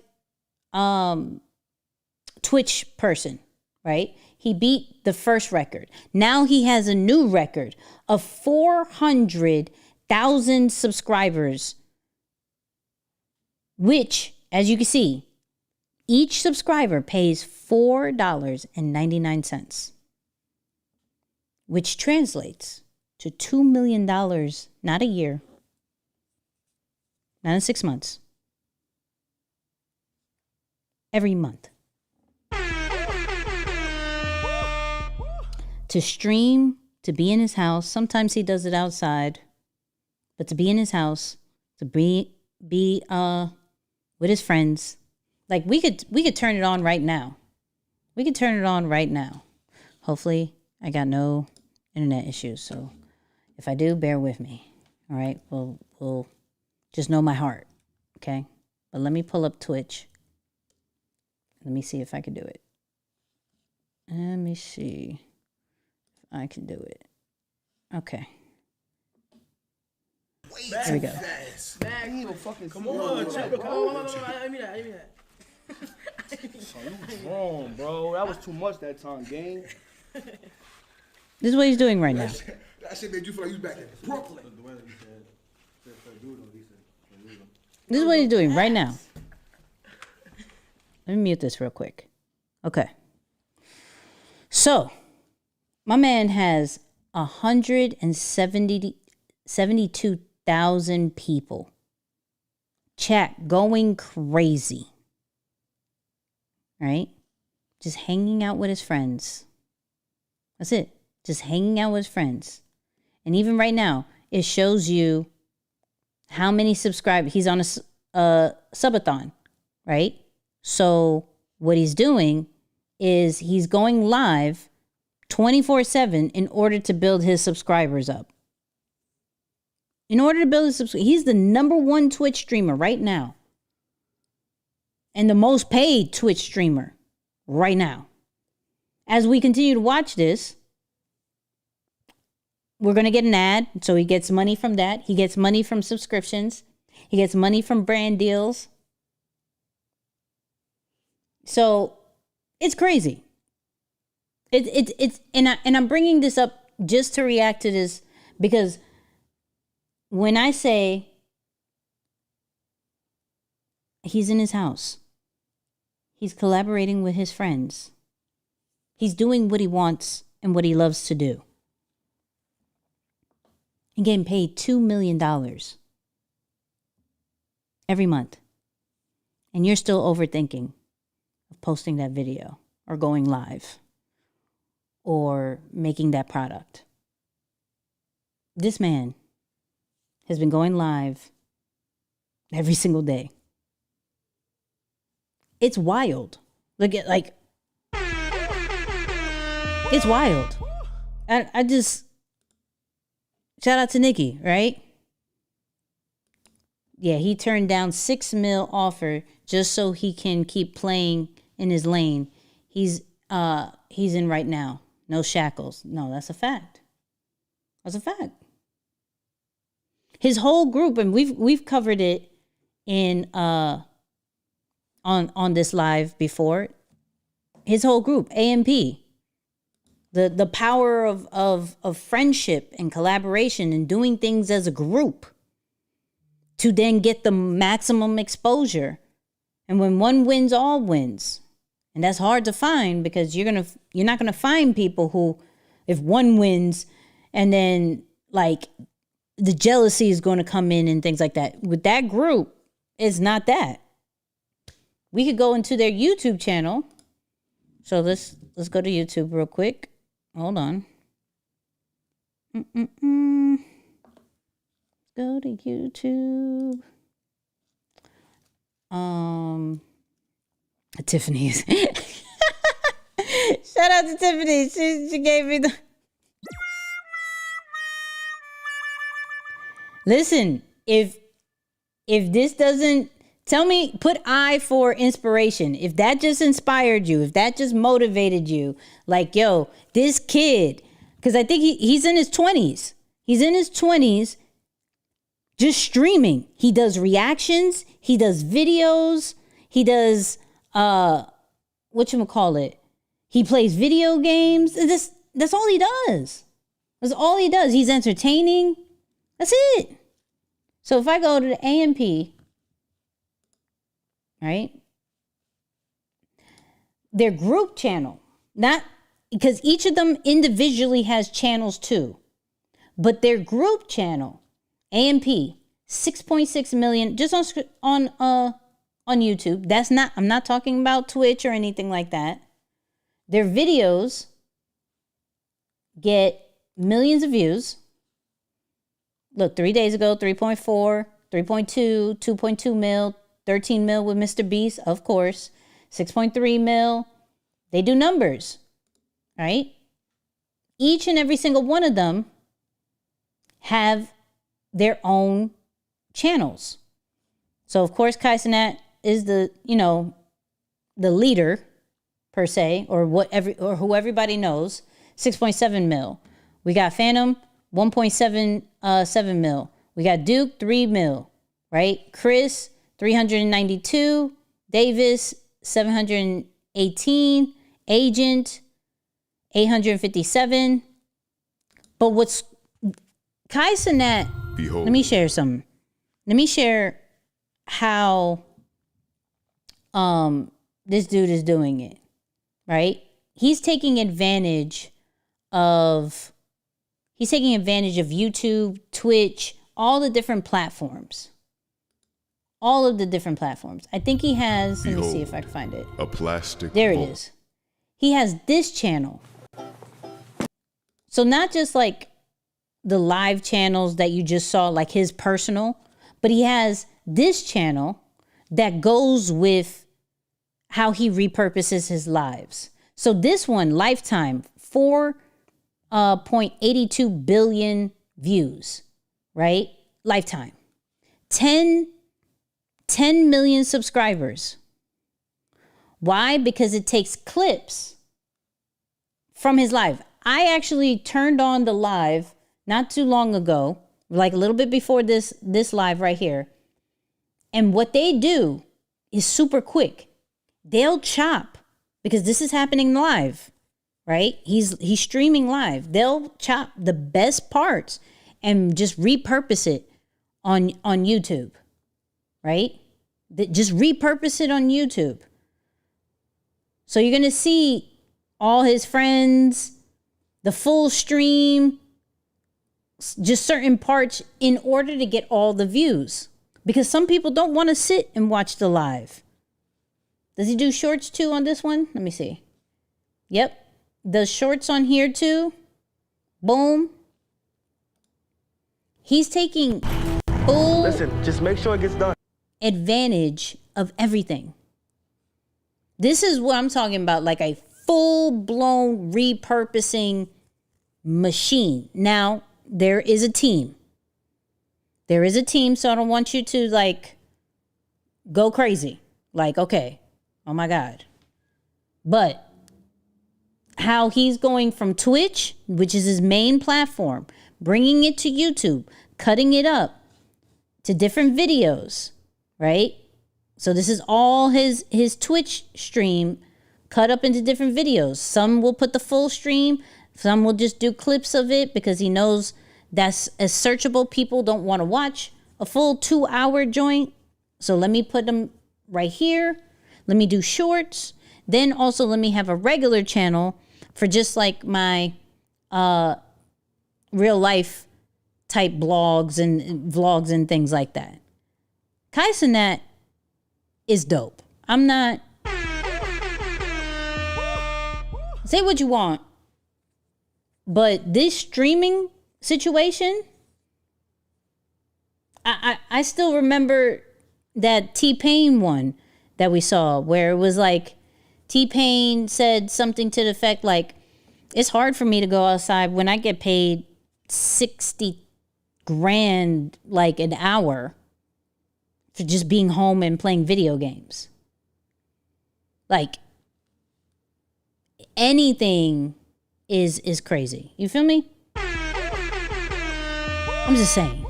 Twitch person, right? He beat the first record. Now he has a new record of 400,000 subscribers, which, as you can see, each subscriber pays $4.99, which translates to $2 million, not a year, not in 6 months, every month. To stream, to be in his house. Sometimes he does it outside, but to be in his house, to be with his friends. Like we could turn it on right now. We could turn it on right now. Hopefully, I got no internet issues. So if I do, bear with me. All right, we'll just know my heart, okay? But let me pull up Twitch. Let me see if I can do it. Let me see if I can do it. Okay. Here we go. Come on, Chipper. Come on. I mean that. So you was wrong, bro. That was too much that time, gang. This is what he's doing right now. That shit made you feel like you was back in Brooklyn. This is what he's doing right now. Let me mute this real quick. Okay. So, my man has 172,000 people. Chat going crazy. Right? Just hanging out with his friends. That's it. Just hanging out with his friends. And even right now, it shows you how many subscribers. He's on a subathon, right? So what he's doing is he's going live 24/7 in order to build his subscribers up. In order to build his subscribers, he's the #1 Twitch streamer right now. And the most paid Twitch streamer right now. As we continue to watch this, we're going to get an ad. So he gets money from that. He gets money from subscriptions. He gets money from brand deals. So it's crazy. It's I'm bringing this up just to react to this because when I say he's in his house, he's collaborating with his friends, he's doing what he wants and what he loves to do, and getting paid $2 million every month, and you're still overthinking of posting that video or going live or making that product. This man has been going live every single day. It's wild. Look at it's wild. I just shout out to Nicky, right? Yeah, he turned down $6 million offer just so he can keep playing in his lane. He's in right now. No shackles. No, that's a fact. That's a fact. His whole group, and we've covered it in on this live before. His whole group, AMP. The power of friendship and collaboration and doing things as a group to then get the maximum exposure. And when one wins, all wins. And that's hard to find because you're not gonna find people who, if one wins and then like the jealousy is going to come in and things like that. With that group, it's not that. We could go into their YouTube channel. So let's go to YouTube real quick. Hold on. Go to YouTube. Tiffany's. Shout out to Tiffany. She gave me the. Listen, if this doesn't tell me, put I for inspiration. If that just inspired you, if that just motivated you, like, yo, this kid, because I think he's in his 20s. He's in his 20s just streaming. He does reactions. He does videos. He does, whatchamacallit? He plays video games. That's all he does. That's all he does. He's entertaining. That's it. So if I go to the AMP, right? Their group channel, not because each of them individually has channels too, but their group channel, AMP, 6.6 million just on YouTube. That's not, I'm not talking about Twitch or anything like that. Their videos get millions of views. Look, 3 days ago, 3.4, 3.2, 2.2 mil, 13 mil with Mr. Beast, of course, 6.3 mil. They do numbers, right? Each and every single one of them have their own channels. So, of course, Kaisenat is the leader, per se, or who everybody knows, 6.7 mil. We got Phantom, 1.7 mil. We got Duke, 3 mil, right? Chris, 392. Davis, 718. Agent, 857. But what's Kaisenat? Let me share something. Let me share how this dude is doing it, right? He's taking advantage of YouTube, Twitch, all the different platforms. All of the different platforms. I think he has, let me see if I can find it. A plastic There it bowl. is. He has this channel. So not just like the live channels that you just saw, like his personal, but he has this channel that goes with how he repurposes his lives. So this one, Lifetime, 4.82 billion views, right? Lifetime. 10 million subscribers. Why? Because it takes clips from his live. I actually turned on the live not too long ago, like a little bit before this live right here. And what they do is super quick. They'll chop, because this is happening live, right? He's streaming live. They'll chop the best parts and just repurpose it on YouTube, right? Just repurpose it on YouTube. So you're going to see all his friends, the full stream, just certain parts in order to get all the views. Because some people don't want to sit and watch the live. Does he do shorts too on this one? Let me see. Yep. Does shorts on here too. Boom. He's taking full Listen, just make sure it gets done. advantage of everything. This is what I'm talking about, like a full-blown repurposing machine. Now, there is a team. There is a team, so I don't want you to like go crazy. Like, okay, oh my God. But how he's going from Twitch, which is his main platform, bringing it to YouTube, cutting it up to different videos, right? So this is all his Twitch stream cut up into different videos. Some will put the full stream. Some will just do clips of it because he knows that's as searchable. People don't want to watch a full 2-hour joint. So let me put them right here. Let me do shorts. Then also let me have a regular channel for just like my real life type blogs and vlogs and things like that. Tyson is dope. I'm not. Say what you want. But this streaming situation, I still remember that T-Pain one that we saw where it was like T-Pain said something to the effect like, it's hard for me to go outside when I get paid 60 grand like an hour for just being home and playing video games. Like anything is crazy. You feel me? I'm just saying.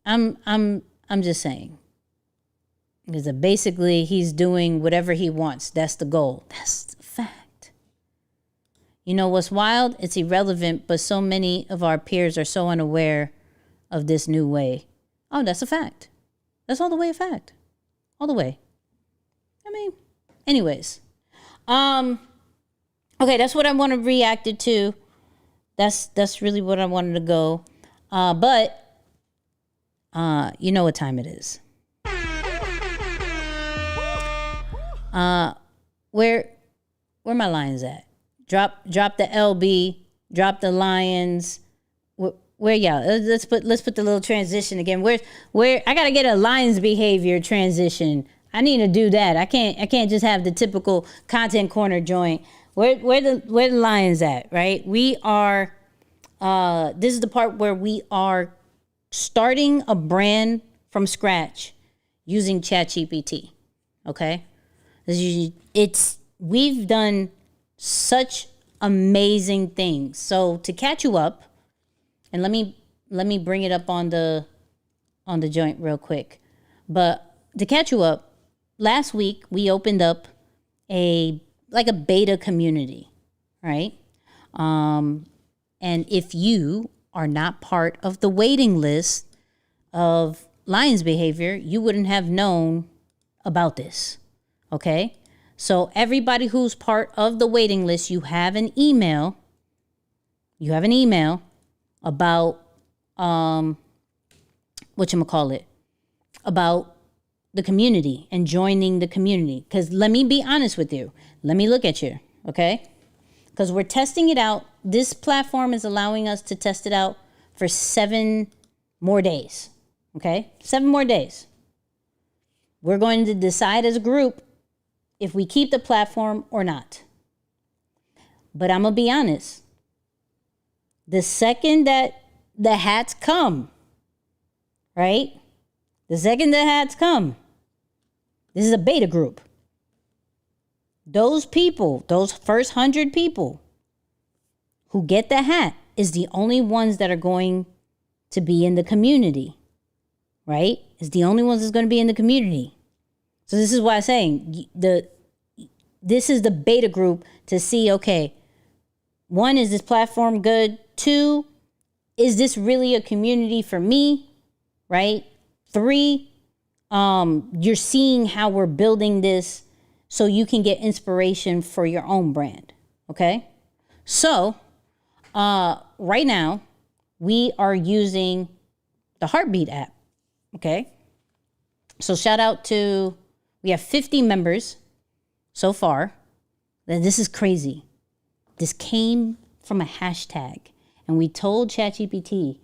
I'm just saying. Because basically he's doing whatever he wants. That's the goal. That's the fact. You know what's wild? It's irrelevant, but so many of our peers are so unaware of this new way. Oh, that's a fact. That's all the way a fact. All the way. I mean, anyways. Okay, that's what I want to react it to. That's really what I wanted to go. But you know what time it is. Where my lions at? Drop the LB, drop the lions. Where y'all? Let's put the little transition again. Where I gotta get a lions behavior transition. I need to do that. I can't just have the typical content corner joint. Where the lions at, right? We are this is the part where we are starting a brand from scratch using ChatGPT. Okay? We've done such amazing things. So to catch you up, and let me bring it up on the joint real quick. But to catch you up, last week we opened up a beta community, right? And if you are not part of the waiting list of Lions Behavior, you wouldn't have known about this, okay? So everybody who's part of the waiting list, you have an email about, about the community and joining the community. Because let me be honest with you. Let me look at you, okay? Because we're testing it out. This platform is allowing us to test it out for 7 more days, okay? 7 more days. We're going to decide as a group if we keep the platform or not. But I'm going to be honest. The second that the hats come, right? The second the hats come, this is a beta group. Those people, those first 100 people who get the hat is the only ones that are going to be in the community, right? It's the only ones that's going to be in the community. So this is why I'm saying this is the beta group to see, okay, 1, is this platform good? 2, is this really a community for me, right? 3, you're seeing how we're building this so you can get inspiration for your own brand, okay? So right now, we are using the Heartbeat app, okay? So shout out to, we have 50 members so far. This is crazy. This came from a hashtag. And we told ChatGPT,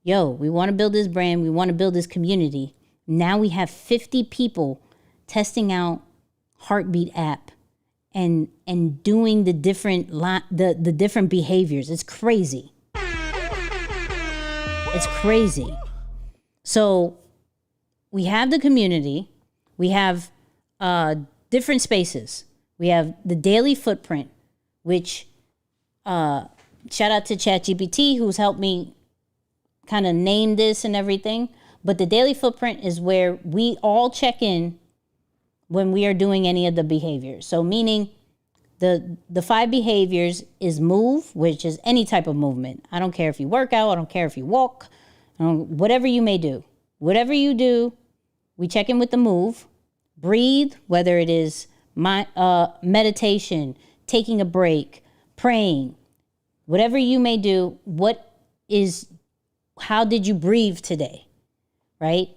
yo, we want to build this brand. We want to build this community. Now we have 50 people testing out Heartbeat app. and doing the different the different behaviors. It's crazy. It's crazy. So we have the community, we have different spaces. We have the daily footprint, which shout out to ChatGPT, who's helped me kind of name this and everything. But the daily footprint is where we all check in when we are doing any of the behaviors. So meaning the 5 behaviors is move, which is any type of movement. I don't care if you work out, I don't care if you walk, whatever you may do. Whatever you do, we check in with the move. Breathe, whether it is meditation, taking a break, praying, whatever you may do, how did you breathe today, right?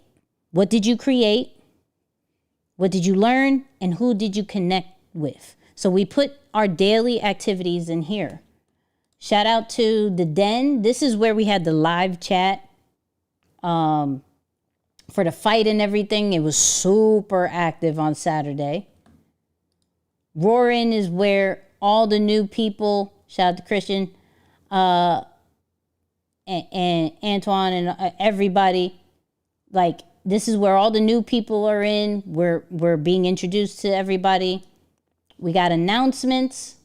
What did you create? What did you learn? And who did you connect with? So we put our daily activities in here. Shout out to the Den. This is where we had the live chat for the fight and everything. It was super active on Saturday. Roaring is where all the new people, shout out to Christian, and Antoine and everybody, like this is where all the new people are in. We're being introduced to everybody. We got announcements.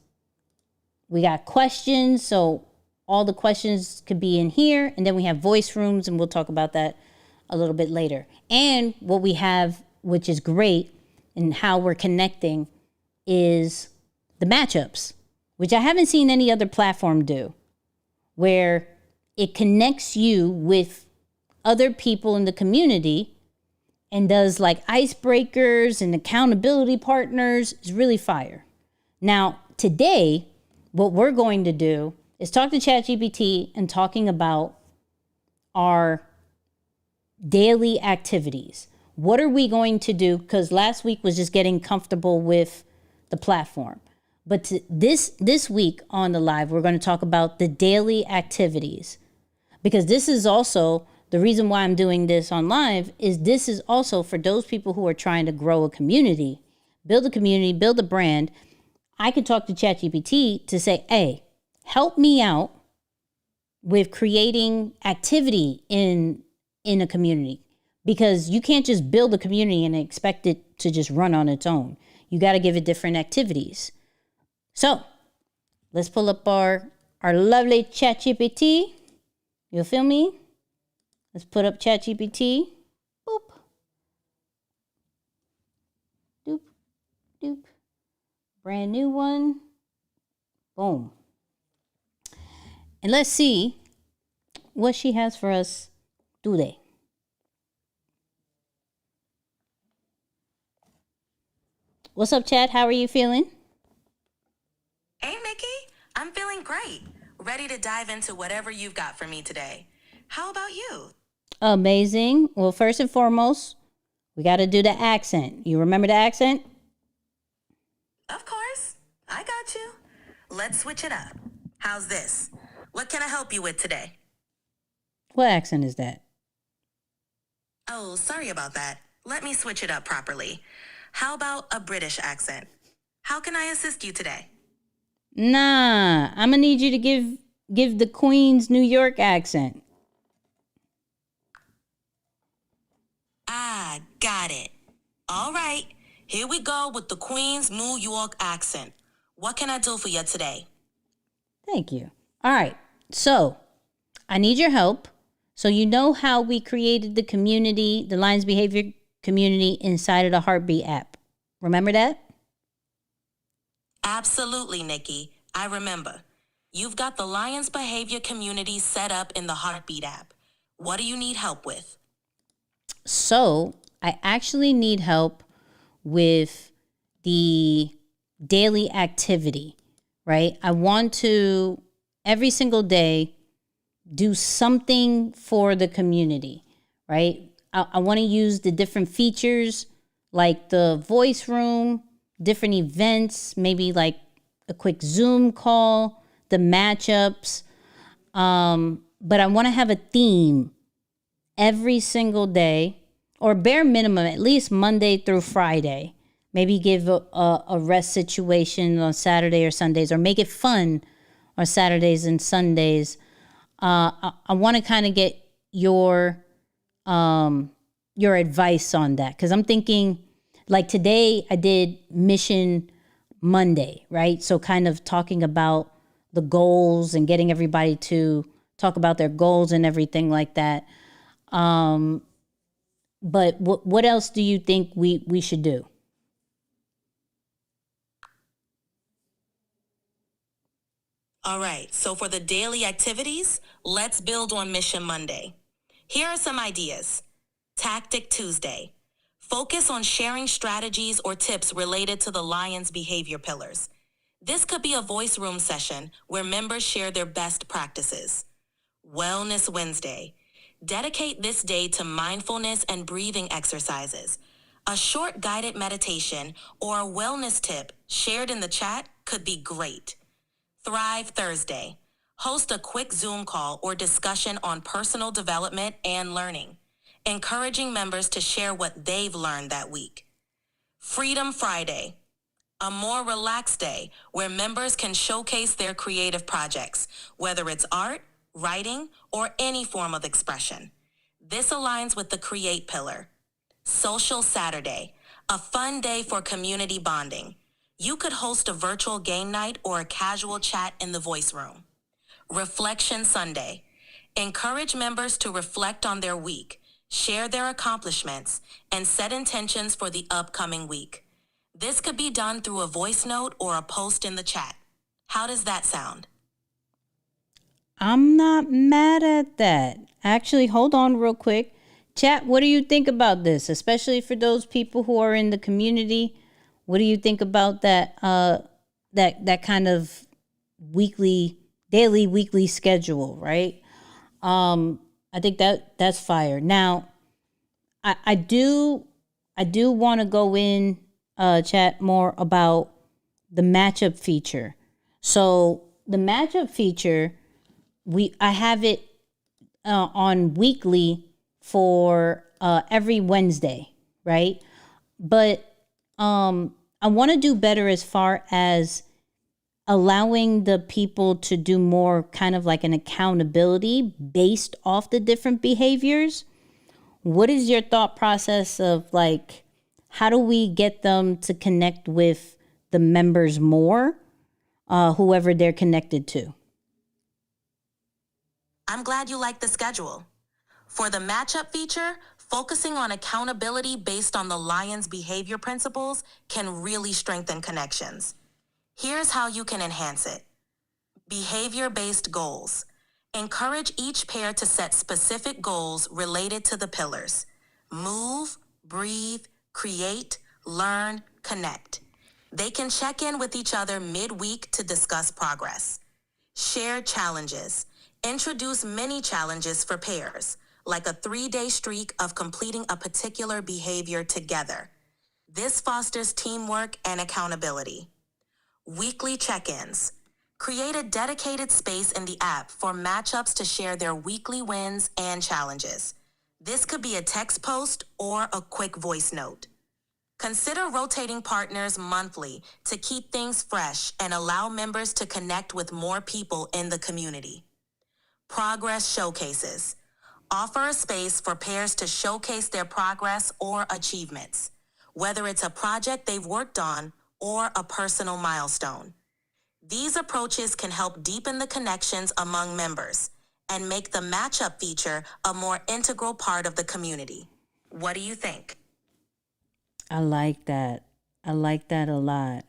We got questions. So all the questions could be in here. And then we have voice rooms, and we'll talk about that a little bit later. And what we have, which is great, and how we're connecting is the matchups, which I haven't seen any other platform do, where it connects you with other people in the community and does like icebreakers and accountability partners. Is really fire. Now, today, what we're going to do is talk to ChatGPT and talking about our daily activities. What are we going to do? Because last week was just getting comfortable with the platform. But this week on the live, we're going to talk about the daily activities. Because this is also the reason why I'm doing this on live, is this is also for those people who are trying to grow a community, build a brand. I could talk to ChatGPT to say, hey, help me out with creating activity in a community, because you can't just build a community and expect it to just run on its own. You got to give it different activities. So let's pull up our lovely ChatGPT. You feel me? Let's put up ChatGPT. Boop. Doop. Doop. Brand new one. Boom. And let's see what she has for us today. What's up, Chat? How are you feeling? Hey, Nicky. I'm feeling great. Ready to dive into whatever you've got for me today. How about you? Amazing. Well, first and foremost, we got to do the accent. You remember the accent? Of course. I got you. Let's switch it up. How's this? What can I help you with today? What accent is that? Oh, sorry about that. Let me switch it up properly. How about a British accent? How can I assist you today? Nah, I'm gonna need you to give the Queen's New York accent. Ah, got it. All right, here we go with the Queen's New York accent. What can I do for you today? Thank you. All right, so I need your help. So you know how we created the community, the Lions Behavior community inside of the Heartbeat app. Remember that? Absolutely, Nicky. I remember. You've got the Lions Behavior community set up in the Heartbeat app. What do you need help with? So I actually need help with the daily activity, right? I want to every single day do something for the community, right? I want to use the different features like the voice room, different events, maybe like a quick Zoom call, the matchups. But I want to have a theme every single day, or bare minimum, at least Monday through Friday. Maybe give a rest situation on Saturday or Sundays, or make it fun on Saturdays and Sundays. I want to kind of get your advice on that, because I'm thinking, like today I did Mission Monday, right? So kind of talking about the goals and getting everybody to talk about their goals and everything like that. But what else do you think we should do? All right, so for the daily activities, let's build on Mission Monday. Here are some ideas. Tactic Tuesday. Focus on sharing strategies or tips related to the Lion's behavior pillars. This could be a voice room session where members share their best practices. Wellness Wednesday. Dedicate this day to mindfulness and breathing exercises. A short guided meditation or a wellness tip shared in the chat could be great. Thrive Thursday. Host a quick Zoom call or discussion on personal development and learning, encouraging members to share what they've learned that week. Freedom Friday. A more relaxed day where members can showcase their creative projects, whether it's art, writing, or any form of expression. This aligns with the Create pillar. Social Saturday. A fun day for community bonding. You could host a virtual game night or a casual chat in the voice room. Reflection Sunday. Encourage members to reflect on their week, share their accomplishments, and set intentions for the upcoming week. This could be done through a voice note or a post in the chat. How does that sound? I'm not mad at that. Actually, hold on real quick. Chat, what do you think about this? Especially for those people who are in the community. What do you think about that that kind of daily, weekly schedule, right? I think that's fire. Now, I do want to go in chat more about the matchup feature. So the matchup feature, I have it on weekly for every Wednesday, right? But I want to do better as far as allowing the people to do more kind of like an accountability based off the different behaviors. What is your thought process of like, how do we get them to connect with the members more, whoever they're connected to? I'm glad you like the schedule. For the matchup feature, focusing on accountability based on the Lion's behavior principles can really strengthen connections. Here's how you can enhance it. Behavior-based goals. Encourage each pair to set specific goals related to the pillars. Move, breathe, create, learn, connect. They can check in with each other mid-week to discuss progress. Share challenges. Introduce mini challenges for pairs, like a 3-day streak of completing a particular behavior together. This fosters teamwork and accountability. Weekly check-ins. Create a dedicated space in the app for matchups to share their weekly wins and challenges. This could be a text post or a quick voice note. Consider rotating partners monthly to keep things fresh and allow members to connect with more people in the community. Progress showcases. Offer a space for pairs to showcase their progress or achievements, whether it's a project they've worked on or a personal milestone. These approaches can help deepen the connections among members and make the matchup feature a more integral part of the community. What do you think? I like that. I like that a lot.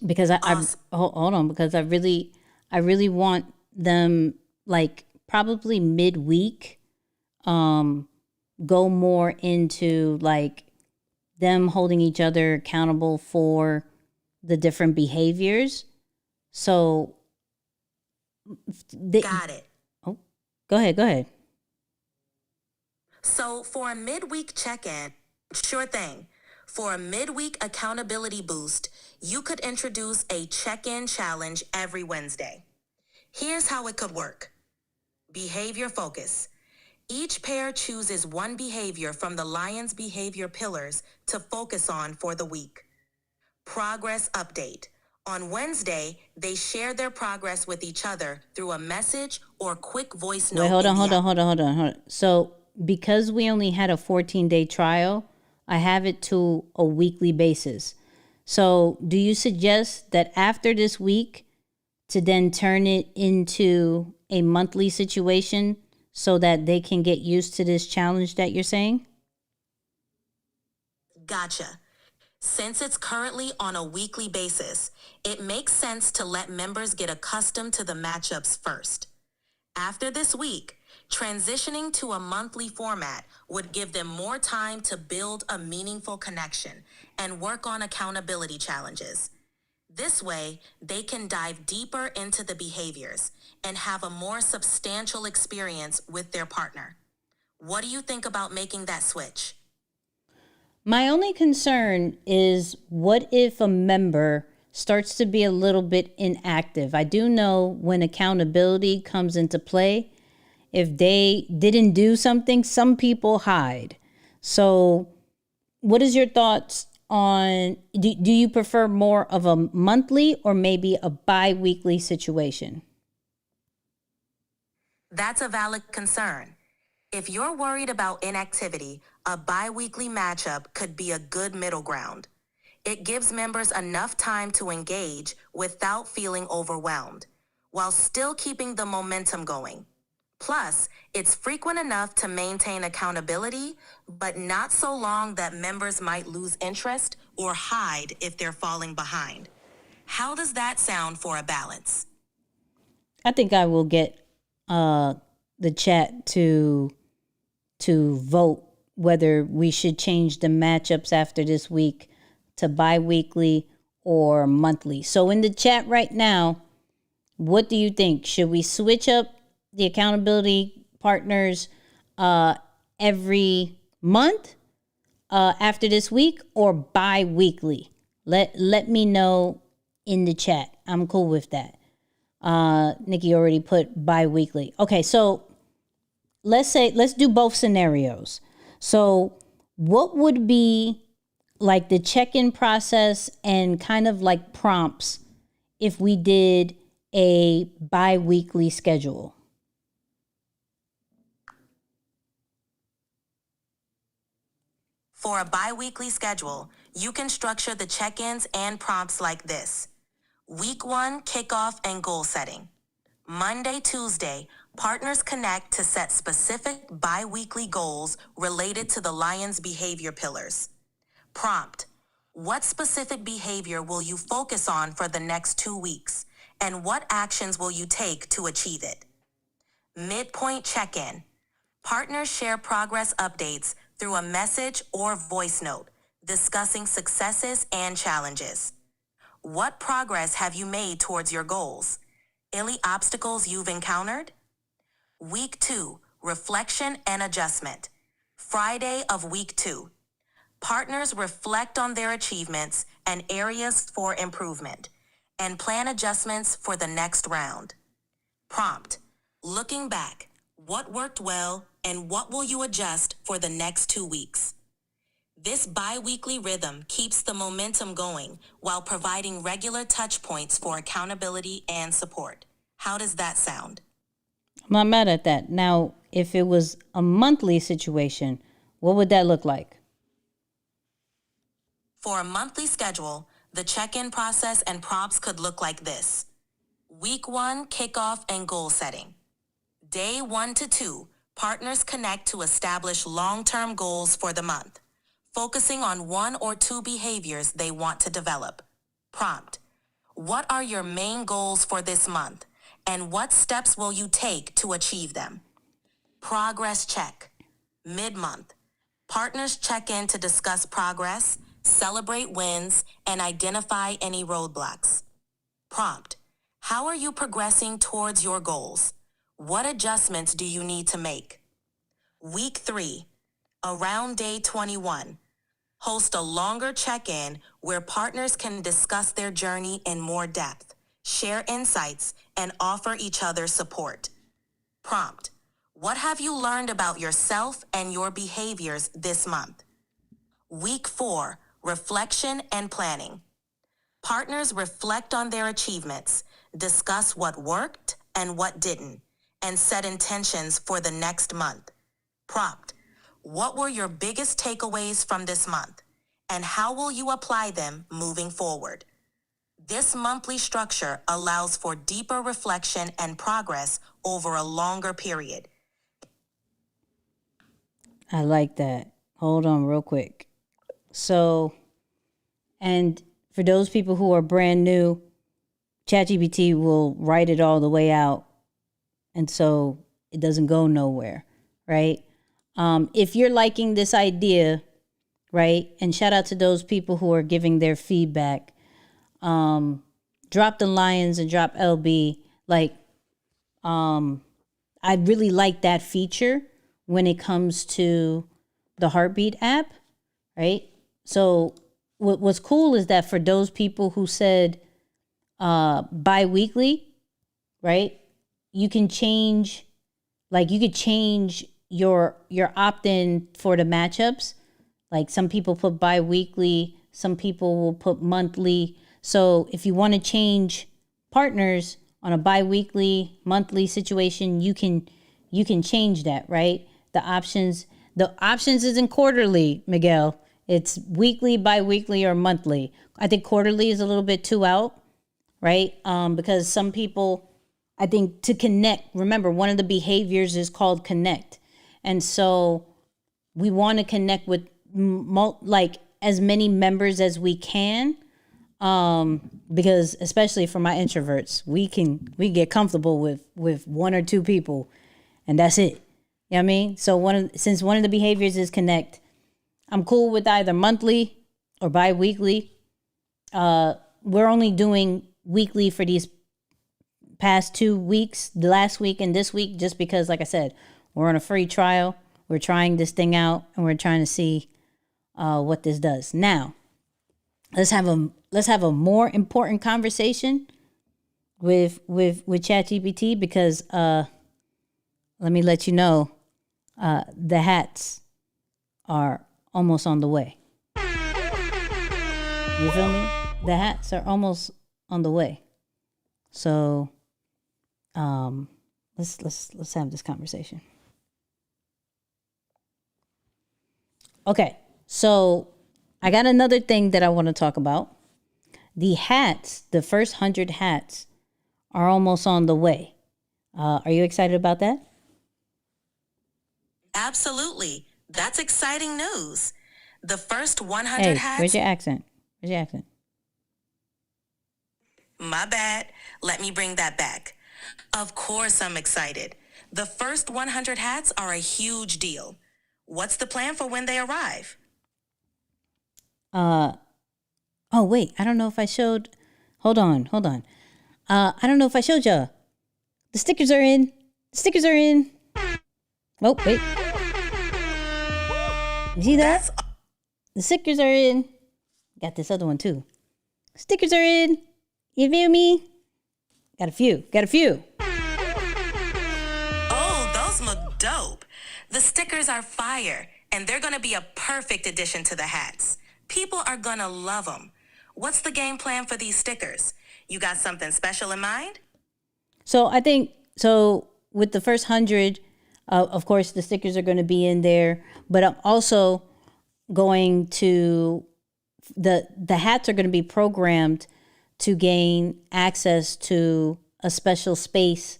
Because hold on, because I really want them, like, probably midweek, go more into like them holding each other accountable for the different behaviors. So got it. Oh, go ahead. So for a midweek check-in, sure thing. For a midweek accountability boost, you could introduce a check-in challenge every Wednesday. Here's how it could work. Behavior focus. Each pair chooses one behavior from the Lion's behavior pillars to focus on for the week. Progress update. On Wednesday, they share their progress with each other through a message or quick voice note. Wait, hold on. So because we only had a 14-day trial, I have it to a weekly basis. So do you suggest that after this week to then turn it into a monthly situation so that they can get used to this challenge that you're saying? Gotcha. Since it's currently on a weekly basis, it makes sense to let members get accustomed to the matchups first. After this week, transitioning to a monthly format would give them more time to build a meaningful connection and work on accountability challenges. This way, they can dive deeper into the behaviors and have a more substantial experience with their partner. What do you think about making that switch? My only concern is, what if a member starts to be a little bit inactive? I do know when accountability comes into play, if they didn't do something, some people hide. So what is your thoughts on, do you prefer more of a monthly or maybe a bi-weekly situation? That's a valid concern. If you're worried about inactivity, a bi-weekly matchup could be a good middle ground. It gives members enough time to engage without feeling overwhelmed, while still keeping the momentum going. Plus, it's frequent enough to maintain accountability, but not so long that members might lose interest or hide if they're falling behind. How does that sound for a balance? I think I will get the chat to vote whether we should change the matchups after this week to bi-weekly or monthly. So in the chat right now, what do you think? Should we switch up the accountability partners every month after this week, or bi-weekly? Let me know in the chat. I'm cool with that. Nicky already put bi-weekly. Okay, so let's do both scenarios. So what would be like the check-in process and kind of like prompts if we did a bi-weekly schedule? For a bi-weekly schedule, you can structure the check-ins and prompts like this. Week 1, kickoff and goal setting. Monday, Tuesday, partners connect to set specific bi-weekly goals related to the Lion's behavior pillars. Prompt: what specific behavior will you focus on for the next 2 weeks, and what actions will you take to achieve it? Midpoint check-in. Partners share progress updates through a message or voice note, discussing successes and challenges. What progress have you made towards your goals? Any obstacles you've encountered? Week 2, reflection and adjustment. Friday of week 2. Partners reflect on their achievements and areas for improvement, and plan adjustments for the next round. Prompt: looking back, what worked well and what will you adjust for the next 2 weeks? This bi-weekly rhythm keeps the momentum going while providing regular touch points for accountability and support. How does that sound? I'm not mad at that. Now, if it was a monthly situation, what would that look like? For a monthly schedule, the check-in process and prompts could look like this. Week 1, kickoff and goal setting. Day 1 to 2, partners connect to establish long-term goals for the month, focusing on 1 or 2 behaviors they want to develop. Prompt: what are your main goals for this month, and what steps will you take to achieve them? Progress check. Mid-month, partners check in to discuss progress, celebrate wins, and identify any roadblocks. Prompt: how are you progressing towards your goals? What adjustments do you need to make? Week 3, around day 21, host a longer check-in where partners can discuss their journey in more depth, share insights, and offer each other support. Prompt: What have you learned about yourself and your behaviors this month? Week 4, reflection and planning. Partners reflect on their achievements, discuss what worked and what didn't, and set intentions for the next month. Prompt: what were your biggest takeaways from this month, and how will you apply them moving forward? This monthly structure allows for deeper reflection and progress over a longer period. I like that. Hold on real quick. So, and for those people who are brand new, ChatGPT will write it all the way out. And so it doesn't go nowhere, right? If you're liking this idea, right? And shout out to those people who are giving their feedback. Drop the Lions and drop LB. Like, I really like that feature when it comes to the Heartbeat app, right? So what's cool is that for those people who said bi-weekly, right? You can change, like you could change your opt-in for the matchups. Like some people put bi-weekly, some people will put monthly. So if you want to change partners on a bi-weekly, monthly situation, you can change that, right? The options isn't quarterly, Miguel. It's weekly, bi-weekly, or monthly. I think quarterly is a little bit too out, right? Because some people, I think to connect, remember one of the behaviors is called connect. And so we want to connect with like as many members as we can. Because especially for my introverts, we get comfortable with one or two people and that's it. You know what I mean? So since one of the behaviors is connect, I'm cool with either monthly or bi-weekly. We're only doing weekly for these past 2 weeks, the last week and this week, just because, like I said, we're on a free trial. We're trying this thing out and we're trying to see what this does. Now, let's have a more important conversation with ChatGPT because let me let you know the hats are almost on the way. You feel me? The hats are almost on the way. So let's have this conversation. Okay, so I got another thing that I want to talk about. The hats, the first 100 hats are almost on the way. Are you excited about that? Absolutely. That's exciting news. The first 100 Hey, hats... where's your accent? Where's your accent? My bad. Let me bring that back. Of course I'm excited. The first 100 hats are a huge deal. What's the plan for when they arrive? Oh, wait. I don't know if I showed... Hold on. I don't know if I showed y'all. The stickers are in. Oh, wait. You see that? The stickers are in. Got this other one too. Stickers are in. You feel me? Got a few. Oh, those look dope. The stickers are fire, and they're going to be a perfect addition to the hats. People are going to love them. What's the game plan for these stickers? You got something special in mind? So I think, with the first 100, of course, the stickers are going to be in there. But I'm also going to, the hats are going to be programmed to gain access to a special space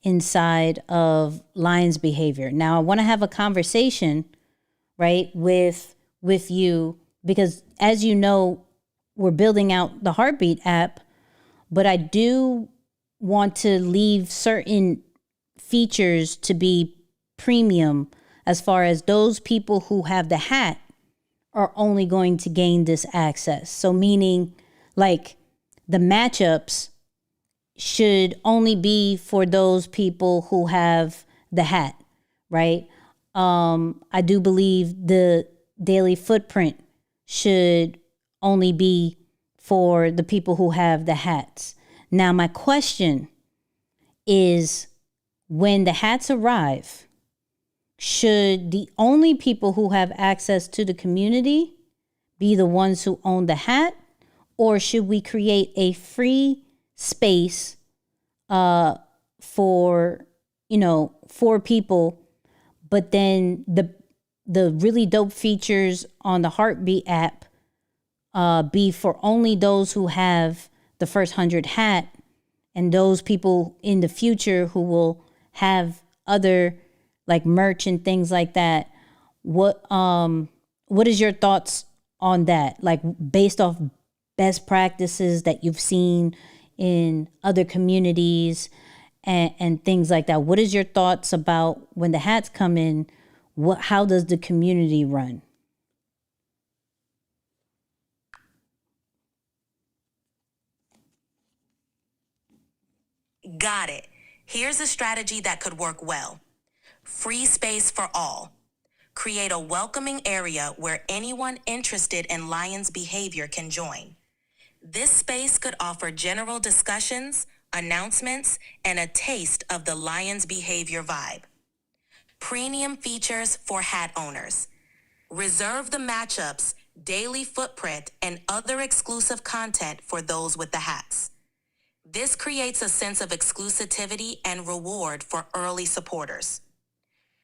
inside of Lion's behavior. Now, I want to have a conversation, right, with you, because as you know, we're building out the Heartbeat app, but I do want to leave certain features to be premium as far as those people who have the hat are only going to gain this access. So meaning like the matchups should only be for those people who have the hat, right? I do believe the daily footprint should only be for the people who have the hats. Now, my question is, when the hats arrive, should the only people who have access to the community be the ones who own the hat, or should we create a free space for people, but then the really dope features on the Heartbeat app be for only those who have the first 100 hat, and those people in the future who will have other like merch and things like that. What is your thoughts on that? Like based off best practices that you've seen in other communities and things like that. What is your thoughts about when the hats come in? How does the community run? Got it. Here's a strategy that could work well. Free space for all. Create a welcoming area where anyone interested in Lions behavior can join. This space could offer general discussions, announcements, and a taste of the Lions behavior vibe. Premium features for hat owners. Reserve the matchups, daily footprint, and other exclusive content for those with the hats. This creates a sense of exclusivity and reward for early supporters.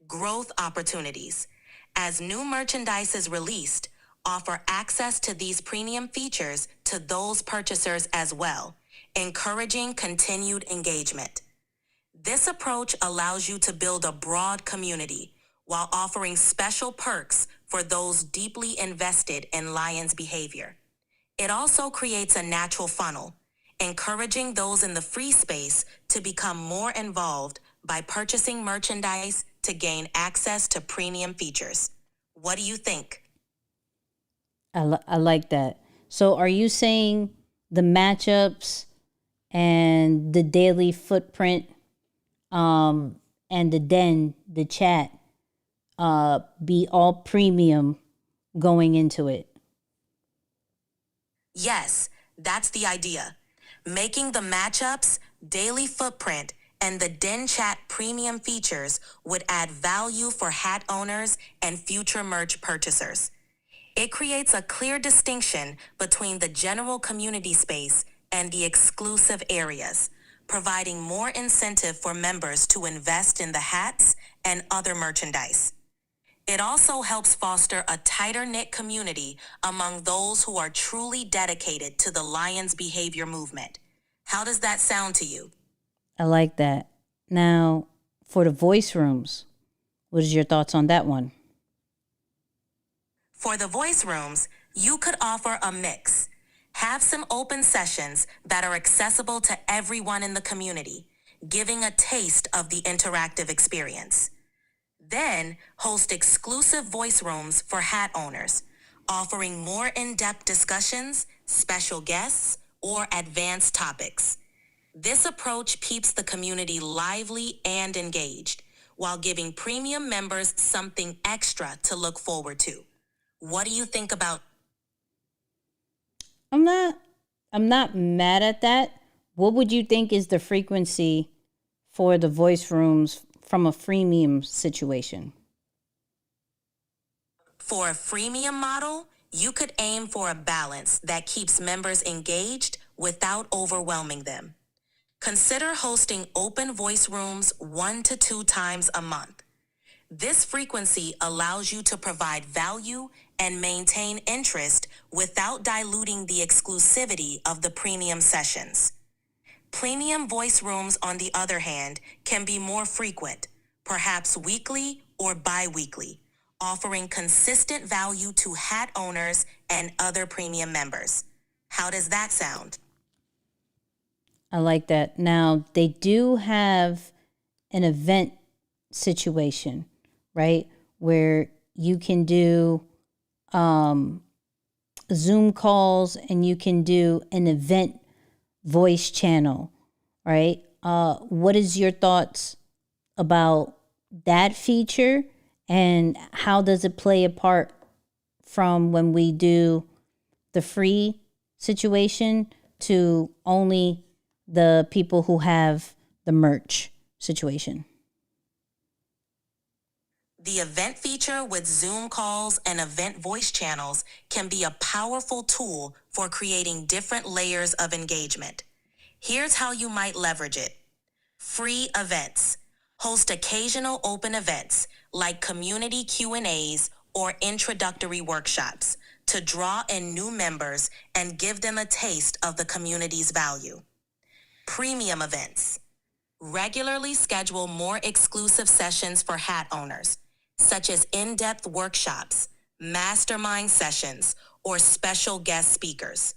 Growth opportunities. As new merchandise is released, offer access to these premium features to those purchasers as well, encouraging continued engagement. This approach allows you to build a broad community while offering special perks for those deeply invested in Lions behavior. It also creates a natural funnel, encouraging those in the free space to become more involved by purchasing merchandise to gain access to premium features. What do you think? I like that. So are you saying the matchups and the daily footprint and the chat be all premium going into it? Yes, that's the idea. Making the matchups, daily footprint, and the Den Chat premium features would add value for hat owners and future merch purchasers. It creates a clear distinction between the general community space and the exclusive areas, providing more incentive for members to invest in the hats and other merchandise. It also helps foster a tighter-knit community among those who are truly dedicated to the Lions behavior movement. How does that sound to you? I like that. Now, for the voice rooms, what is your thoughts on that one? For the voice rooms, you could offer a mix. Have some open sessions that are accessible to everyone in the community, giving a taste of the interactive experience. Then host exclusive voice rooms for hat owners, offering more in-depth discussions, special guests, or advanced topics. This approach keeps the community lively and engaged, while giving premium members something extra to look forward to. What do you think about? I'm not mad at that. What would you think is the frequency for the voice rooms from a freemium situation? For a freemium model, you could aim for a balance that keeps members engaged without overwhelming them. Consider hosting open voice rooms 1 to 2 times a month. This frequency allows you to provide value and maintain interest without diluting the exclusivity of the premium sessions. Premium voice rooms, on the other hand, can be more frequent, perhaps weekly or bi-weekly, offering consistent value to hat owners and other premium members. How does that sound? I like that. Now, they do have an event situation, right? Where you can do Zoom calls and you can do an event voice channel, right? What is your thoughts about that feature, and how does it play a part from when we do the free situation to only the people who have the merch situation? The event feature with Zoom calls and event voice channels can be a powerful tool for creating different layers of engagement. Here's how you might leverage it. Free events. Host occasional open events like community Q&As or introductory workshops to draw in new members and give them a taste of the community's value. Premium events. Regularly schedule more exclusive sessions for hat owners, such as in-depth workshops, mastermind sessions, or special guest speakers.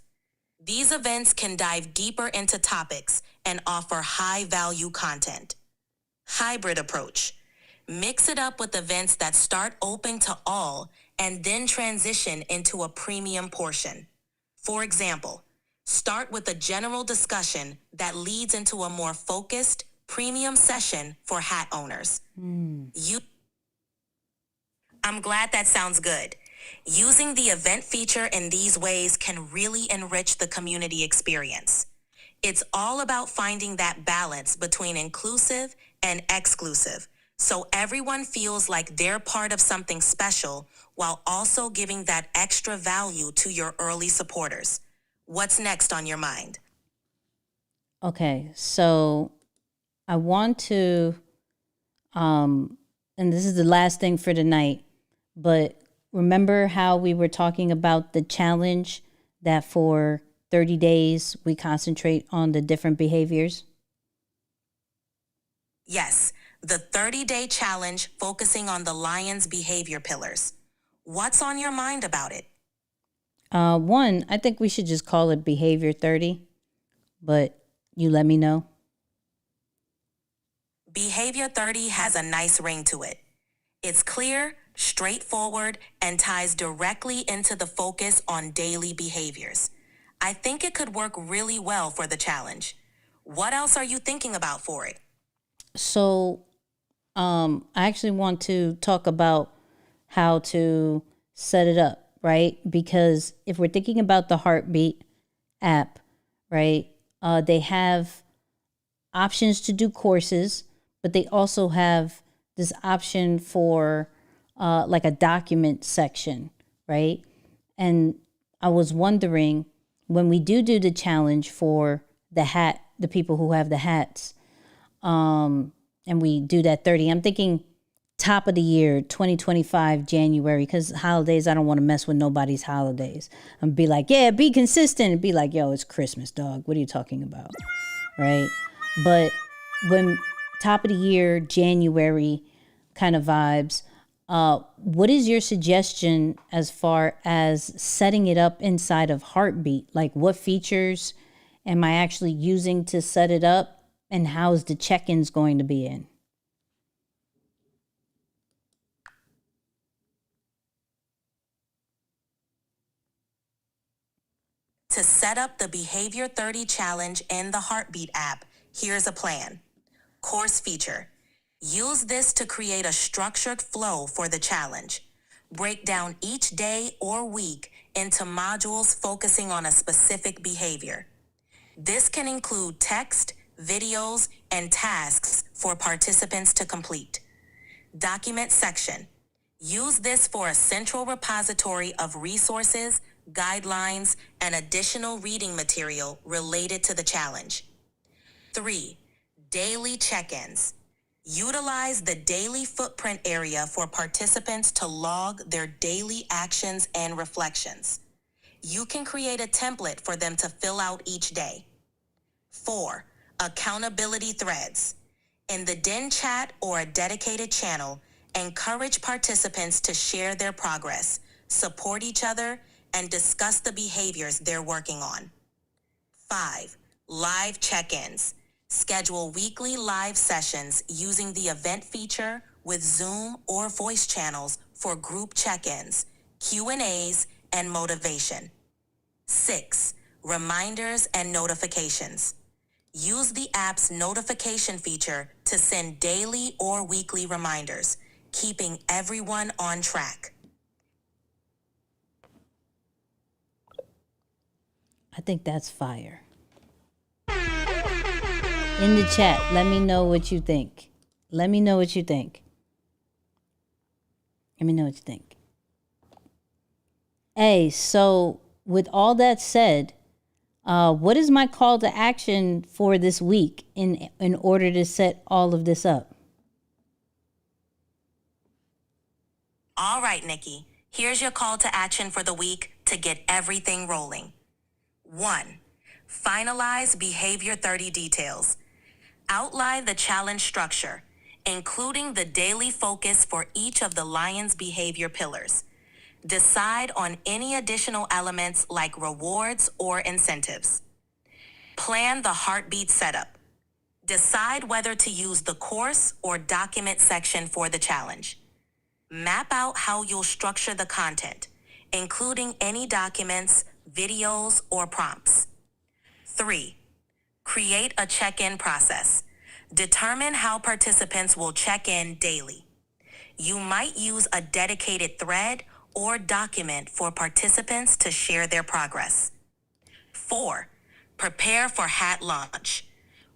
These events can dive deeper into topics and offer high-value content. Hybrid approach. Mix it up with events that start open to all and then transition into a premium portion. For example, start with a general discussion that leads into a more focused, premium session for hat owners. I'm glad that sounds good. Using the event feature in these ways can really enrich the community experience. It's all about finding that balance between inclusive and exclusive, so everyone feels like they're part of something special while also giving that extra value to your early supporters. What's next on your mind? Okay, so I want to, and this is the last thing for tonight, but remember how we were talking about the challenge that for 30 days we concentrate on the different behaviors? Yes, the 30-day challenge focusing on the lion's behavior pillars. What's on your mind about it? One, I think we should just call it Behavior 30, but you let me know. Behavior 30 has a nice ring to it. It's clear, straightforward, and ties directly into the focus on daily behaviors. I think it could work really well for the challenge. What else are you thinking about for it? So, I actually want to talk about how to set it up, right? Because if we're thinking about the Heartbeat app, right, they have options to do courses, but they also have this option for like a document section, right? And I was wondering, when we do the challenge for the people who have the hats, and we do that 30, I'm thinking top of the year, 2025, January, because holidays, I don't want to mess with nobody's holidays. And be like, yeah, be consistent. And be like, yo, it's Christmas, dog. What are you talking about? Right? But when top of the year, January kind of vibes, what is your suggestion as far as setting it up inside of Heartbeat? Like, what features am I actually using to set it up? And how's the check-ins going to be in? To set up the Behavior 30 challenge in the Heartbeat app, here's a plan. Course feature. Use this to create a structured flow for the challenge. Break down each day or week into modules focusing on a specific behavior. This can include text, videos, and tasks for participants to complete. Document section. Use this for a central repository of resources, guidelines, and additional reading material related to the challenge. 3. Daily check-ins. Utilize the daily footprint area for participants to log their daily actions and reflections. You can create a template for them to fill out each day. 4. Accountability threads. In the Den chat or a dedicated channel, encourage participants to share their progress, support each other, and discuss the behaviors they're working on. 5. Live check-ins. Schedule weekly live sessions using the event feature with Zoom or voice channels for group check-ins, Q&As, and motivation. 6. Reminders and notifications. Use the app's notification feature to send daily or weekly reminders, keeping everyone on track. I think that's fire. In the chat, let me know what you think. Let me know what you think. Let me know what you think. Hey, so with all that said, what is my call to action for this week in order to set all of this up? All right, Nikki. Here's your call to action for the week to get everything rolling. 1. Finalize Behavior 30 details. Outline the challenge structure, including the daily focus for each of the Lion's behavior pillars. Decide on any additional elements like rewards or incentives. Plan the heartbeat setup. Decide whether to use the course or document section for the challenge. Map out how you'll structure the content, including any documents, videos, or prompts. 3. Create a check-in process. Determine how participants will check in daily. You might use a dedicated thread or document for participants to share their progress. 4. Prepare for hat launch.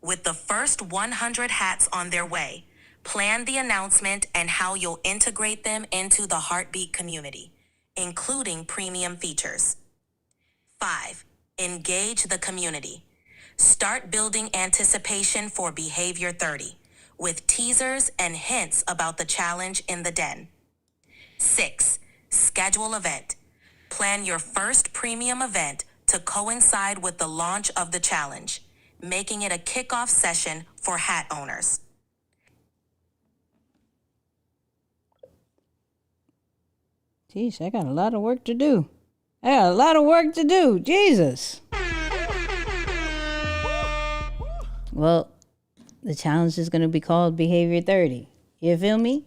With the first 100 hats on their way, plan the announcement and how you'll integrate them into the Heartbeat community, including premium features. 5. Engage the community. Start building anticipation for Behavior 30 with teasers and hints about the challenge in the den. 6. Schedule event. Plan your first premium event to coincide with the launch of the challenge, making it a kickoff session for hat owners. Geez, I got a lot of work to do. Jesus. Well, the challenge is going to be called Behavior 30. You feel me?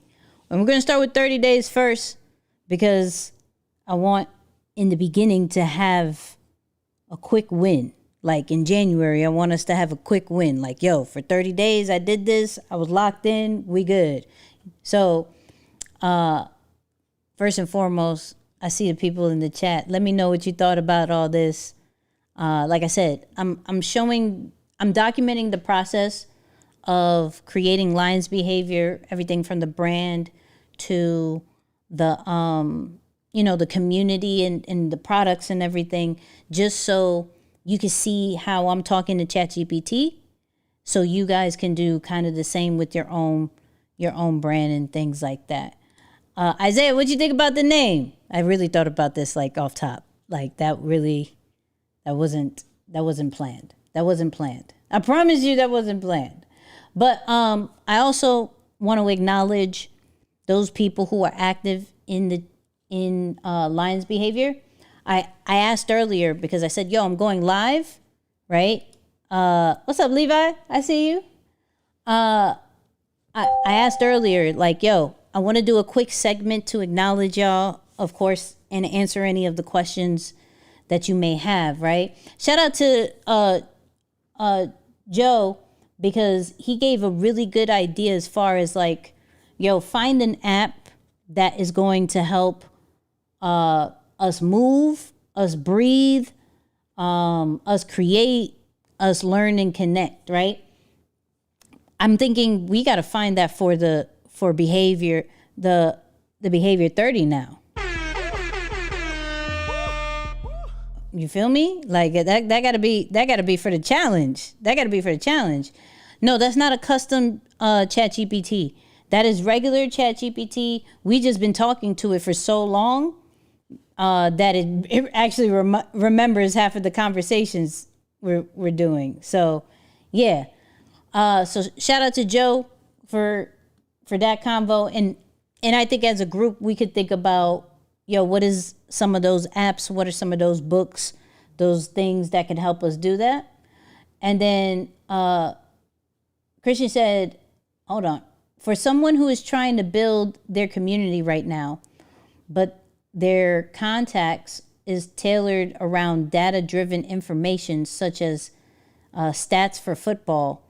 And we're going to start with 30 days first because I want in the beginning to have a quick win. Like in January, I want us to have a quick win. Like, yo, for 30 days, I did this. I was locked in. We good. So, first and foremost, I see the people in the chat. Let me know what you thought about all this. Like I said, I'm documenting the process of creating Lion's behavior, everything from the brand to the the community and the products and everything, just so you can see how I'm talking to ChatGPT, so you guys can do kind of the same with your own brand and things like that. Isaiah, what'd you think about the name? I really thought about this like off top. Like that wasn't planned. That wasn't planned. I promise you that wasn't planned. But I also want to acknowledge those people who are active in Lion's behavior. I asked earlier because I said, yo, I'm going live, right? What's up, Levi? I see you. I asked earlier, like, yo, I want to do a quick segment to acknowledge y'all, of course, and answer any of the questions that you may have, right? Shout out to Joe, because he gave a really good idea as far as like, yo, find an app that is going to help us move, us breathe, us create, us learn and connect, right? I'm thinking we got to find that for behavior, the Behavior 30 now. You feel me? Like that gotta be for the challenge. That gotta be for the challenge. No, that's not a custom ChatGPT. That is regular ChatGPT. We just been talking to it for so long that it actually remembers half of the conversations we're doing. So yeah. So shout out to Joe for that convo. And I think as a group we could think about, yo, what is some of those apps? What are some of those books, those things that could help us do that? And then Christian said, hold on. For someone who is trying to build their community right now, but their contacts is tailored around data-driven information such as stats for football,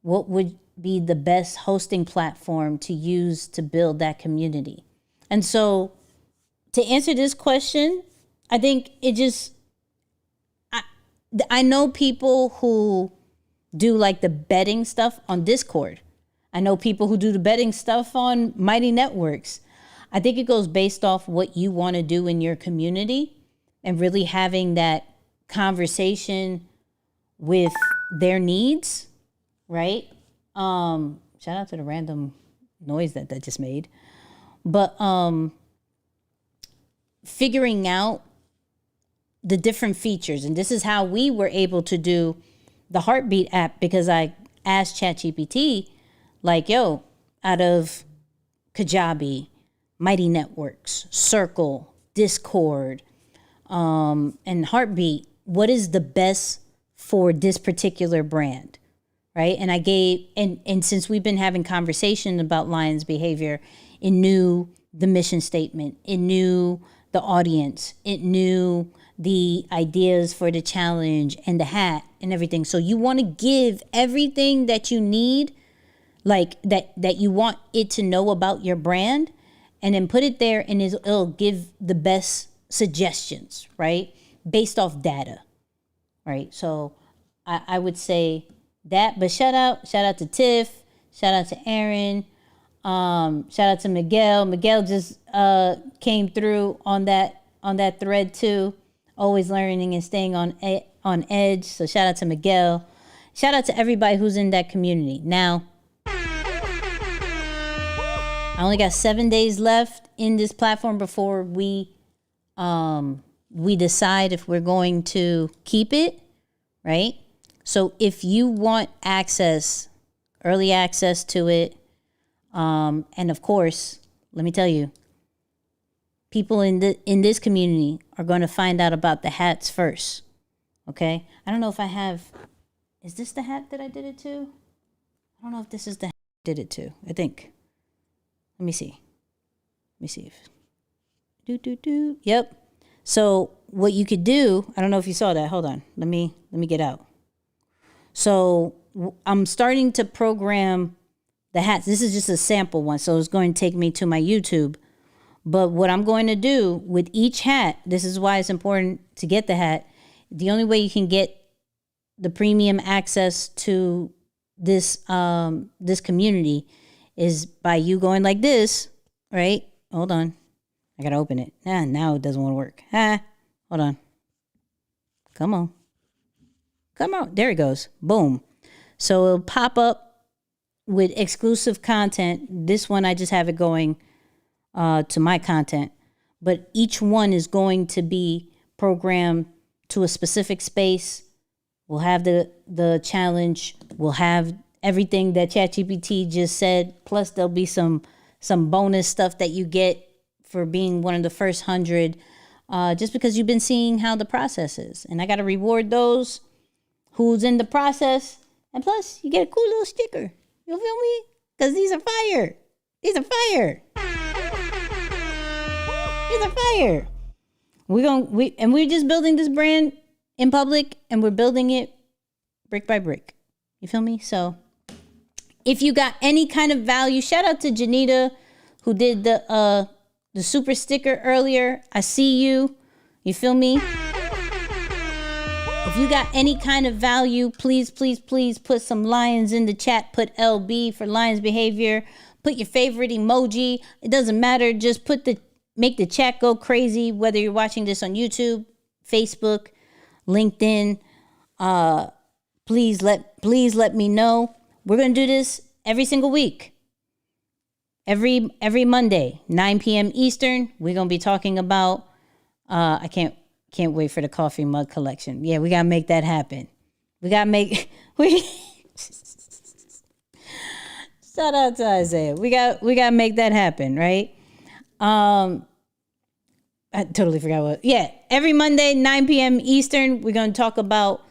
what would be the best hosting platform to use to build that community? And so to answer this question, I think I know people who do like the betting stuff on Discord. I know people who do the betting stuff on Mighty Networks. I think it goes based off what you want to do in your community and really having that conversation with their needs, right? Shout out to the random noise that just made. But figuring out the different features, and this is how we were able to do the Heartbeat app, because I asked ChatGPT, like, yo, out of Kajabi, Mighty Networks, Circle, Discord, and Heartbeat, what is the best for this particular brand, right? And I gave, and since we've been having conversation about Lions behavior, it knew the mission statement, it knew the audience, it knew the ideas for the challenge and the hat and everything. So you want to give everything that you need, like that you want it to know about your brand, and then put it there, and it'll give the best suggestions, right? Based off data, right? So I would say that, but shout out to Tiff, shout out to Aaron, shout out to Miguel. Miguel just came through on that thread too. Always learning and staying on edge. So shout out to Miguel. Shout out to everybody who's in that community. Now, I only got 7 days left in this platform before we decide if we're going to keep it, right? So if you want access, early access to it, and of course, let me tell you, people in this community are going to find out about the hats first. Okay? I don't know if I have, is this the hat that I did it to? I don't know if this is the hat I did it to. I think. Let me see if. Yep. So what you could do, I don't know if you saw that. Hold on. Let me get out. So I'm starting to program the hats. This is just a sample one, so it's going to take me to my YouTube. But what I'm going to do with each hat, this is why it's important to get the hat. The only way you can get the premium access to this this community is by you going like this, right? Hold on. I got to open it. Now it doesn't want to work. Hold on. Come on. There it goes. Boom. So it'll pop up with exclusive content. This one, I just have it going to my content, but each one is going to be programmed to a specific space. We'll have the challenge. We'll have everything that ChatGPT just said. Plus, there'll be some bonus stuff that you get for being one of the first 100, just because you've been seeing how the process is. And I got to reward those who's in the process. And plus, you get a cool little sticker. You feel me? Because these are fire. These are fire. These are fire. We're just building this brand in public, and we're building it brick by brick. You feel me? So if you got any kind of value, shout out to Janita, who did the super sticker earlier. I see you. You feel me? If you got any kind of value, please put some lions in the chat. Put LB for Lions Behavior. Put your favorite emoji. It doesn't matter. Just make the chat go crazy, whether you're watching this on YouTube, Facebook, LinkedIn. Please let me know. We're going to do this every single week. Every Monday, 9 p.m. Eastern, we're going to be talking about, I can't wait for the coffee mug collection. Yeah, we got to make that happen. Shout out to Isaiah. We got to make that happen, right? I totally forgot what. Yeah, every Monday, 9 p.m. Eastern, we're going to talk about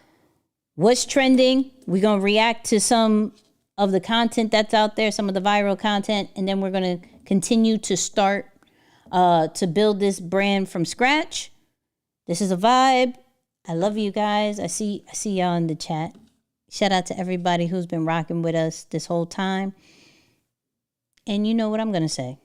what's trending. We're going to react to some of the content that's out there, some of the viral content, and then we're going to continue to start to build this brand from scratch. This is a vibe. I love you guys. I see y'all in the chat. Shout out to everybody who's been rocking with us this whole time. And you know what I'm going to say.